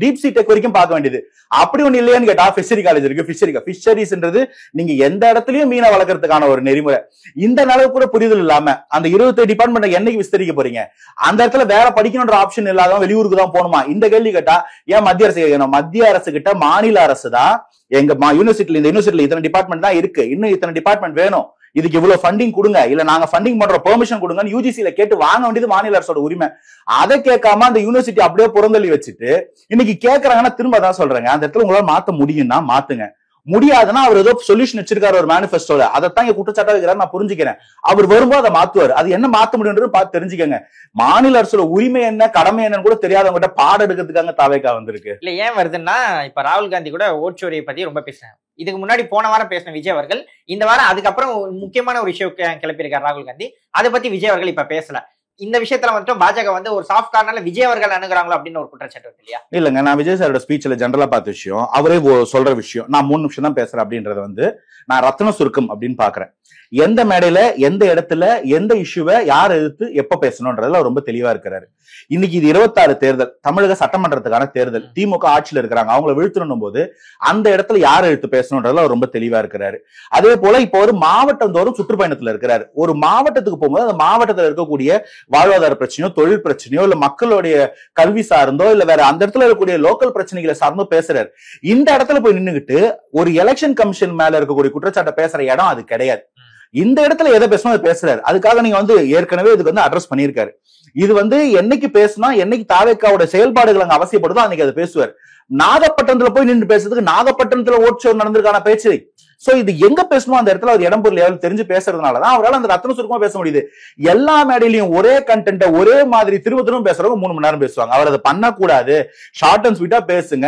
Speaker 2: டீப் சி டெக் வரைக்கும் பார்க்க வேண்டியது. அப்படி ஒண்ணு இல்லையான்னு கேட்டா ஃபிஷரி காலேஜ் இருக்கு. ஃபிஷரிஸ்ன்றது நீங்க எந்த இடத்துலயும் மீனை வளர்க்கறதுக்கான ஒரு நெறிமுறை. இந்த அளவுக்கு கூட புரிதல் இல்லாம அந்த 28 டிபார்ட்மெண்ட் என்னைக்கு விஸ்தரிக்க போறீங்க? அந்த இடத்துல வேற படிக்கணும்ன்ற ஆப்ஷன் இல்லாதவங்க வெளியூருக்கு தான் போகணுமா? இந்த கேள்வி கேட்டா ஏன் மத்திய அரசு கேட்கணும்? மத்திய அரசு கிட்ட மாநில அரசு தான் எங்க யூனிவர்சிட்டியில, இந்த யூனிவர்சிட்டியில இத்தனை டிபார்ட்மெண்ட் தான் இருக்கு, இன்னும் இத்தனை டிபார்ட்மெண்ட் வேணும், இதுக்கு இவ்வளவு ஃபண்டிங் கொடுங்க, இல்ல நாங்க ஃபண்டிங் பண்ற பெர்மிஷன் கொடுங்கன்னு யூஜிசியில கேட்டு வாங்க வேண்டியது மாநில அரசோட உரிமை. அதை கேட்காம அந்த யூனிவர்சிட்டி அப்படியே புறந்தள்ளி வச்சுட்டு இன்னைக்கு கேட்கறாங்கன்னா திரும்ப தான் சொல்றாங்க, அந்த இடத்துல உங்களால மாத்த முடியும்னா மாத்துங்க, முடியாதுன்னா அவர் ஏதோ சொல்யூஷன் வச்சிருக்காரு ஒரு மேனிஃபெஸ்டோல, அதைத்தான் இங்க குற்றச்சாட்டா வைக்கிறாரு. நான் புரிஞ்சுக்கிறேன், அவர் வரும்போது அதை மாத்துவார். அது என்ன மாத்த முடியும்ன்றது பார்த்து தெரிஞ்சுக்கங்க. மாநில அரசோட உரிமை என்ன, கடமை என்னன்னு கூட தெரியாதவங்க பாடம் எடுக்கிறதுக்காக தாவேக்கா வந்திருக்கு.
Speaker 1: இல்ல ஏன் வருதுன்னா, இப்ப ராகுல் காந்தி கூட ஓட்சோரியை பத்தி ரொம்ப பேசுறாங்க. இதுக்கு முன்னாடி போன வாரம் பேசின விஜய் அவர்கள் இந்த வாரம் அதுக்கப்புறம் முக்கியமான ஒரு விஷயம் கிளப்பியிருக்காரு ராகுல் காந்தி. அதை பத்தி விஜய் அவர்கள் இப்ப பேசல. இந்த விஷயத்துல வந்துட்டு பாஜக வந்து ஒரு சாஃப்ட் கார்னால விஜய் அவர்கள் அணுகுறாங்களோ அப்படின்னு ஒரு குற்றச்சாட்டு இருக்கு இல்லையா?
Speaker 2: இல்லங்க, நான் விஜய் சாரோட ஸ்பீச்ல ஜெனரலா பார்த்த விஷயம், அவரே சொல்ற விஷயம், நான் 3 நிமிஷம் தான் பேசுறேன் அப்படின்றத வந்து நான் ரத்ன சுருக்கம் அப்படின்னு பாக்குறேன். எந்த மேடையில, எந்த இடத்துல, எந்த இஷ்யூவை யார் எதிர்த்து எப்ப பேசணும்ன்றதுல ரொம்ப தெளிவா இருக்கிறாரு. இன்னைக்கு இது 26 தேர்தல், தமிழக சட்டமன்றத்துக்கான தேர்தல். திமுக ஆட்சியில் இருக்கிறாங்க, அவங்களை வீழ்த்தணும் போது அந்த இடத்துல யார் எடுத்து பேசணும்ன்றதுல ரொம்ப தெளிவா இருக்கிறாரு. அதே போல இப்போ ஒரு மாவட்டம் தோறும் சுற்றுப்பயணத்துல இருக்கிறாரு. ஒரு மாவட்டத்துக்கு போகும்போது அந்த மாவட்டத்தில் இருக்கக்கூடிய வாழ்வாதார பிரச்சனையோ, தொழில் பிரச்சனையோ, இல்ல மக்களுடைய கல்வி சார்ந்தோ, இல்ல வேற அந்த இடத்துல இருக்கக்கூடிய லோக்கல் பிரச்சனைகளை சார்ந்தோ பேசுறாரு. இந்த இடத்துல போய் நின்னுகிட்டு ஒரு எலெக்ஷன் கமிஷன் மேல இருக்கக்கூடிய குற்றச்சாட்டை பேசுற இடம் அது கிடையாது. இந்த இடத்துல எதை பேசணும் அதை பேசுறாரு. அதுக்காக நீங்க வந்து ஏற்கனவே இதுக்கு வந்து அட்ரஸ் பண்ணியிருக்காரு. இது வந்து என்னைக்கு பேசினா, என்னைக்கு தாவேக்காவோட செயல்பாடுகள் அங்க அவசியப்படுதோ அன்னைக்கு அதை பேசுவார். நாகப்பட்டினத்துல போய் நின்று பேசுறதுக்கு நாகப்பட்டினத்துல ஓட்சோர் நடந்திருக்கான பேச்சு. சோ இது எங்க பேசணும் அந்த இடத்துல அவர் இடம் பொருள் எவ்வளவு தெரிஞ்சு பேசுறதுனாலதான் அவரால் அந்த ரத்ன சுருக்கமா பேச முடியுது. எல்லா மேடையிலையும் ஒரே கண்டென்ட் ஒரே மாதிரி திரும்ப திரும்ப பேசுறவங்க 3 மணி நேரம் பேசுவாங்க. அவர் அதை பண்ணக்கூடாது, ஷார்ட் அண்ட் ஸ்வீட்டா பேசுங்க,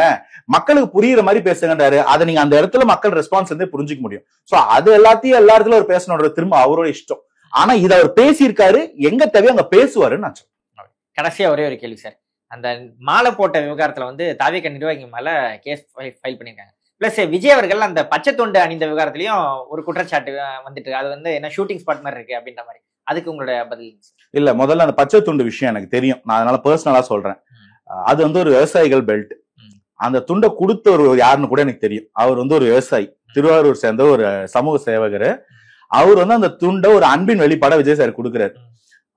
Speaker 2: மக்களுக்கு புரியுற மாதிரி பேசுங்கன்றாரு. அதை நீங்க அந்த இடத்துல மக்கள் ரெஸ்பான்ஸ் வந்து புரிஞ்சுக்க முடியும். சோ அது எல்லாத்தையும் எல்லா இடத்துல அவர் பேசணும்ன்றது திரும்ப அவரோட இஷ்டம். ஆனா இதை அவர் பேசியிருக்காரு, எங்க தேவையோ அங்க பேசுவாருன்னு நான் சொல்றேன்.
Speaker 1: கடைசியா ஒரே ஒரு கேள்வி சார். அந்த மாலை போட்ட விவகாரத்துல வந்து தாவேக்கா நிர்வாகி மேல கேஸ் ஃபைல் பண்ணிருக்காங்க. பிளஸ் விஜய் அவர்கள் அந்த பச்சை தொண்டு அணிந்த விவகாரத்திலையும் ஒரு குற்றச்சாட்டு வந்துட்டு, அது வந்து என்ன ஷூட்டிங் ஸ்பாட் மாதிரி இருக்கு அப்படின்ற மாதிரி. அதுக்கு உங்களுடைய பதில்?
Speaker 2: இல்ல, முதல்ல அந்த பச்சை துண்டு விஷயம் எனக்கு தெரியும், நான் அதனால பர்சனலா சொல்றேன். அது வந்து ஒரு விவசாயிகள் பெல்ட். அந்த துண்டை கொடுத்த ஒரு யாருன்னு கூட எனக்கு தெரியும். அவர் வந்து ஒரு விவசாயி, திருவாரூர் சேர்ந்த ஒரு சமூக சேவகர். அவர் வந்து அந்த துண்டை ஒரு அன்பின் வெளிப்பாட விஜய் சார் கொடுக்குறாரு.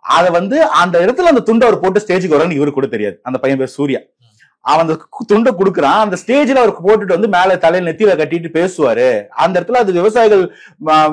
Speaker 2: அதை வந்து அந்த இடத்துல அந்த துண்டை அவர் போட்டு ஸ்டேஜுக்கு வரன்னு இவரு கூட தெரியாது. அந்த பையன் பேர் சூர்யா. அவன் அந்த துண்டை கொடுக்குறான், அந்த ஸ்டேஜ்ல அவருக்கு போட்டுட்டு வந்து மேல தலையில நெத்தியில கட்டிட்டு பேசுவாரு. அந்த இடத்துல அது விவசாயிகள்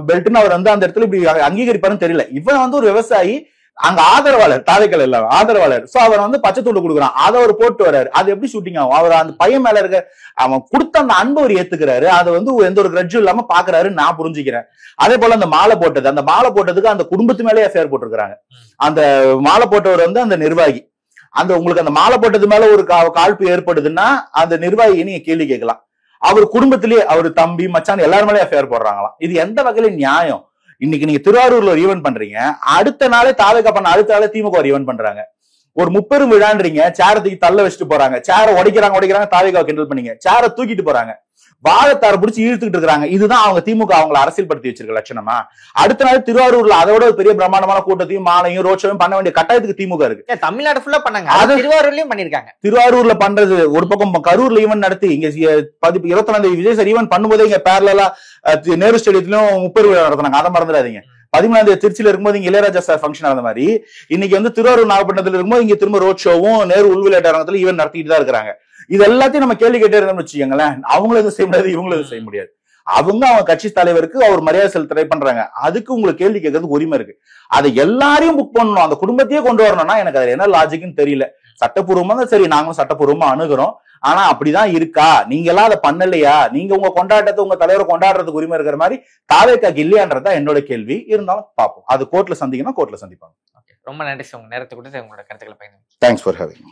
Speaker 2: பெல்ட்னு அவர் வந்து அந்த இடத்துல இப்படி அங்கீகரிப்பாருன்னு தெரியல. இவன் வந்து ஒரு விவசாயி, அங்க ஆதரவாளர், தாவேக்கா இல்ல ஆதரவாளர். சோ அவர் வந்து பச்சை துண்டு கொடுக்குறான், அதை அவர் போட்டு வர்றாரு. அது எப்படி ஷூட்டிங் ஆகும்? அவர் அந்த பையன் மேல இருக்க அவன் கொடுத்த அந்த அன்பு அவர் ஏத்துக்கிறாரு. அதை வந்து எந்த ஒரு கிரட்ஜும் இல்லாம பாக்குறாரு, நான் புரிஞ்சுக்கிறேன். அதே போல அந்த மாலை போட்டது, அந்த மாலை போட்டதுக்கு அந்த குடும்பத்து மேலே எஃப்ஐஆர் போட்டிருக்காங்க. அந்த மாலை போட்டவர் வந்து அந்த நிர்வாகி. அந்த உங்களுக்கு அந்த மாலை போட்டது மேல ஒரு காழ்ப்பு ஏற்படுதுன்னா அந்த நிர்வாகியை நீங்க கேள்வி கேட்கலாம். அவர் குடும்பத்திலேயே அவர் தம்பி மச்சான் எல்லாரும் மேலே எஃப்ஐஆர் போடுறாங்களாம். இது எந்த வகையில நியாயம்? இன்னைக்கு நீங்க திருவாரூர்ல ஒரு ஈவென்ட் பண்றீங்க, அடுத்த நாளே தாவேக்கா பண்ண அடுத்த நாளே திமுக ஒரு ஈவென்ட் பண்றாங்க. ஒரு முப்பெரும் விழான்றீங்க, சேர தூக்கி தள்ள வச்சுட்டு போறாங்க, சேர உடைக்கிறாங்க தாவேகாவை கிண்டல் பண்ணீங்க, சேர தூக்கிட்டு போறாங்க, வாழத்தார பிடிச்சி இழுத்துக்கிட்டு இருக்காங்க. இதுதான் அவங்க திமுக அவங்களை அரசியல்படுத்தி வச்சிருக்க லட்சணமா? அடுத்த நாள் திருவாரூர்ல அதோட ஒரு பெரிய பிரம்மாண்டமான கூட்டத்தையும் மாலையும் ரோட்ஷோவும் பண்ண வேண்டிய கட்டாயத்துக்கு திமுக இருக்கு.
Speaker 1: தமிழ்நாடு ஃபுல்லா பண்ணாங்க, அது திருவாரூர்லயும் பண்ணிருக்காங்க.
Speaker 2: திருவாரூர்ல பண்றது ஒரு பக்கம், கரூர்ல ஈவென்ட் நடத்தி இங்க 24 விஜய் சார் ஈவென்ட் பண்ணும்போதே இங்க பேரலா நேரு ஸ்டேடியத்திலும் 30 விழா நடத்தினாங்க, அதை மறந்துடாதீங்க. 17 திருச்சியில இருக்கும்போது இங்க இளையராஜா சார் ஃபங்க்ஷன் அந்த மாதிரி இன்னைக்கு வந்து திருவாரூர் நாகப்பட்டினத்துல இருக்கும்போது இங்க திரும்ப ரோட் ஷோவும் நேரு உள்விளையாட்டு அரங்கத்துல ஈவென்ட் நடத்திட்டு தான் இருக்காங்க. இது எல்லாத்தையும் நம்ம கேள்வி கேட்டே இருந்தோம்னு வச்சுக்கோங்களேன், அவங்களும் எதுவும் செய்ய முடியாது, இவங்களும் எதுவும் செய்ய முடியாது. அவங்க கட்சி தலைவருக்கு அவர் மரியாதை செலுத்த ட்ரை பண்றாங்க, அதுக்கு உங்களுக்கு கேள்வி கேட்கறதுக்கு உரிமை இருக்கு. அதை எல்லாரையும் புக் பண்ணணும், அந்த குடும்பத்தையே கொண்டு வரணும்னா எனக்கு அது என்ன லாஜிக்னு தெரியல. சட்டப்பூர்வமா தான் சரி, நாங்களும் சட்டப்பூர்வமா அணுகிறோம், ஆனா அப்படிதான் இருக்கா? நீங்க எல்லாம் அதை பண்ணலையா? நீங்க உங்க கொண்டாட்டத்தை உங்க தலைவரை கொண்டாடுறதுக்கு உரிமை இருக்கிற மாதிரி தாவேக்காக்கு இல்லையான்றதா என்னோட கேள்வி. இருந்தாலும் பார்ப்போம், அது கோர்ட்ல சந்திக்கணும், கோர்ட்ல சந்திப்பாங்க.
Speaker 1: ரொம்ப நன்றி சார், உங்க நேரத்தை கொடுத்து உங்களோட கருத்துக்களை பயந்து.
Speaker 2: Thanks for having.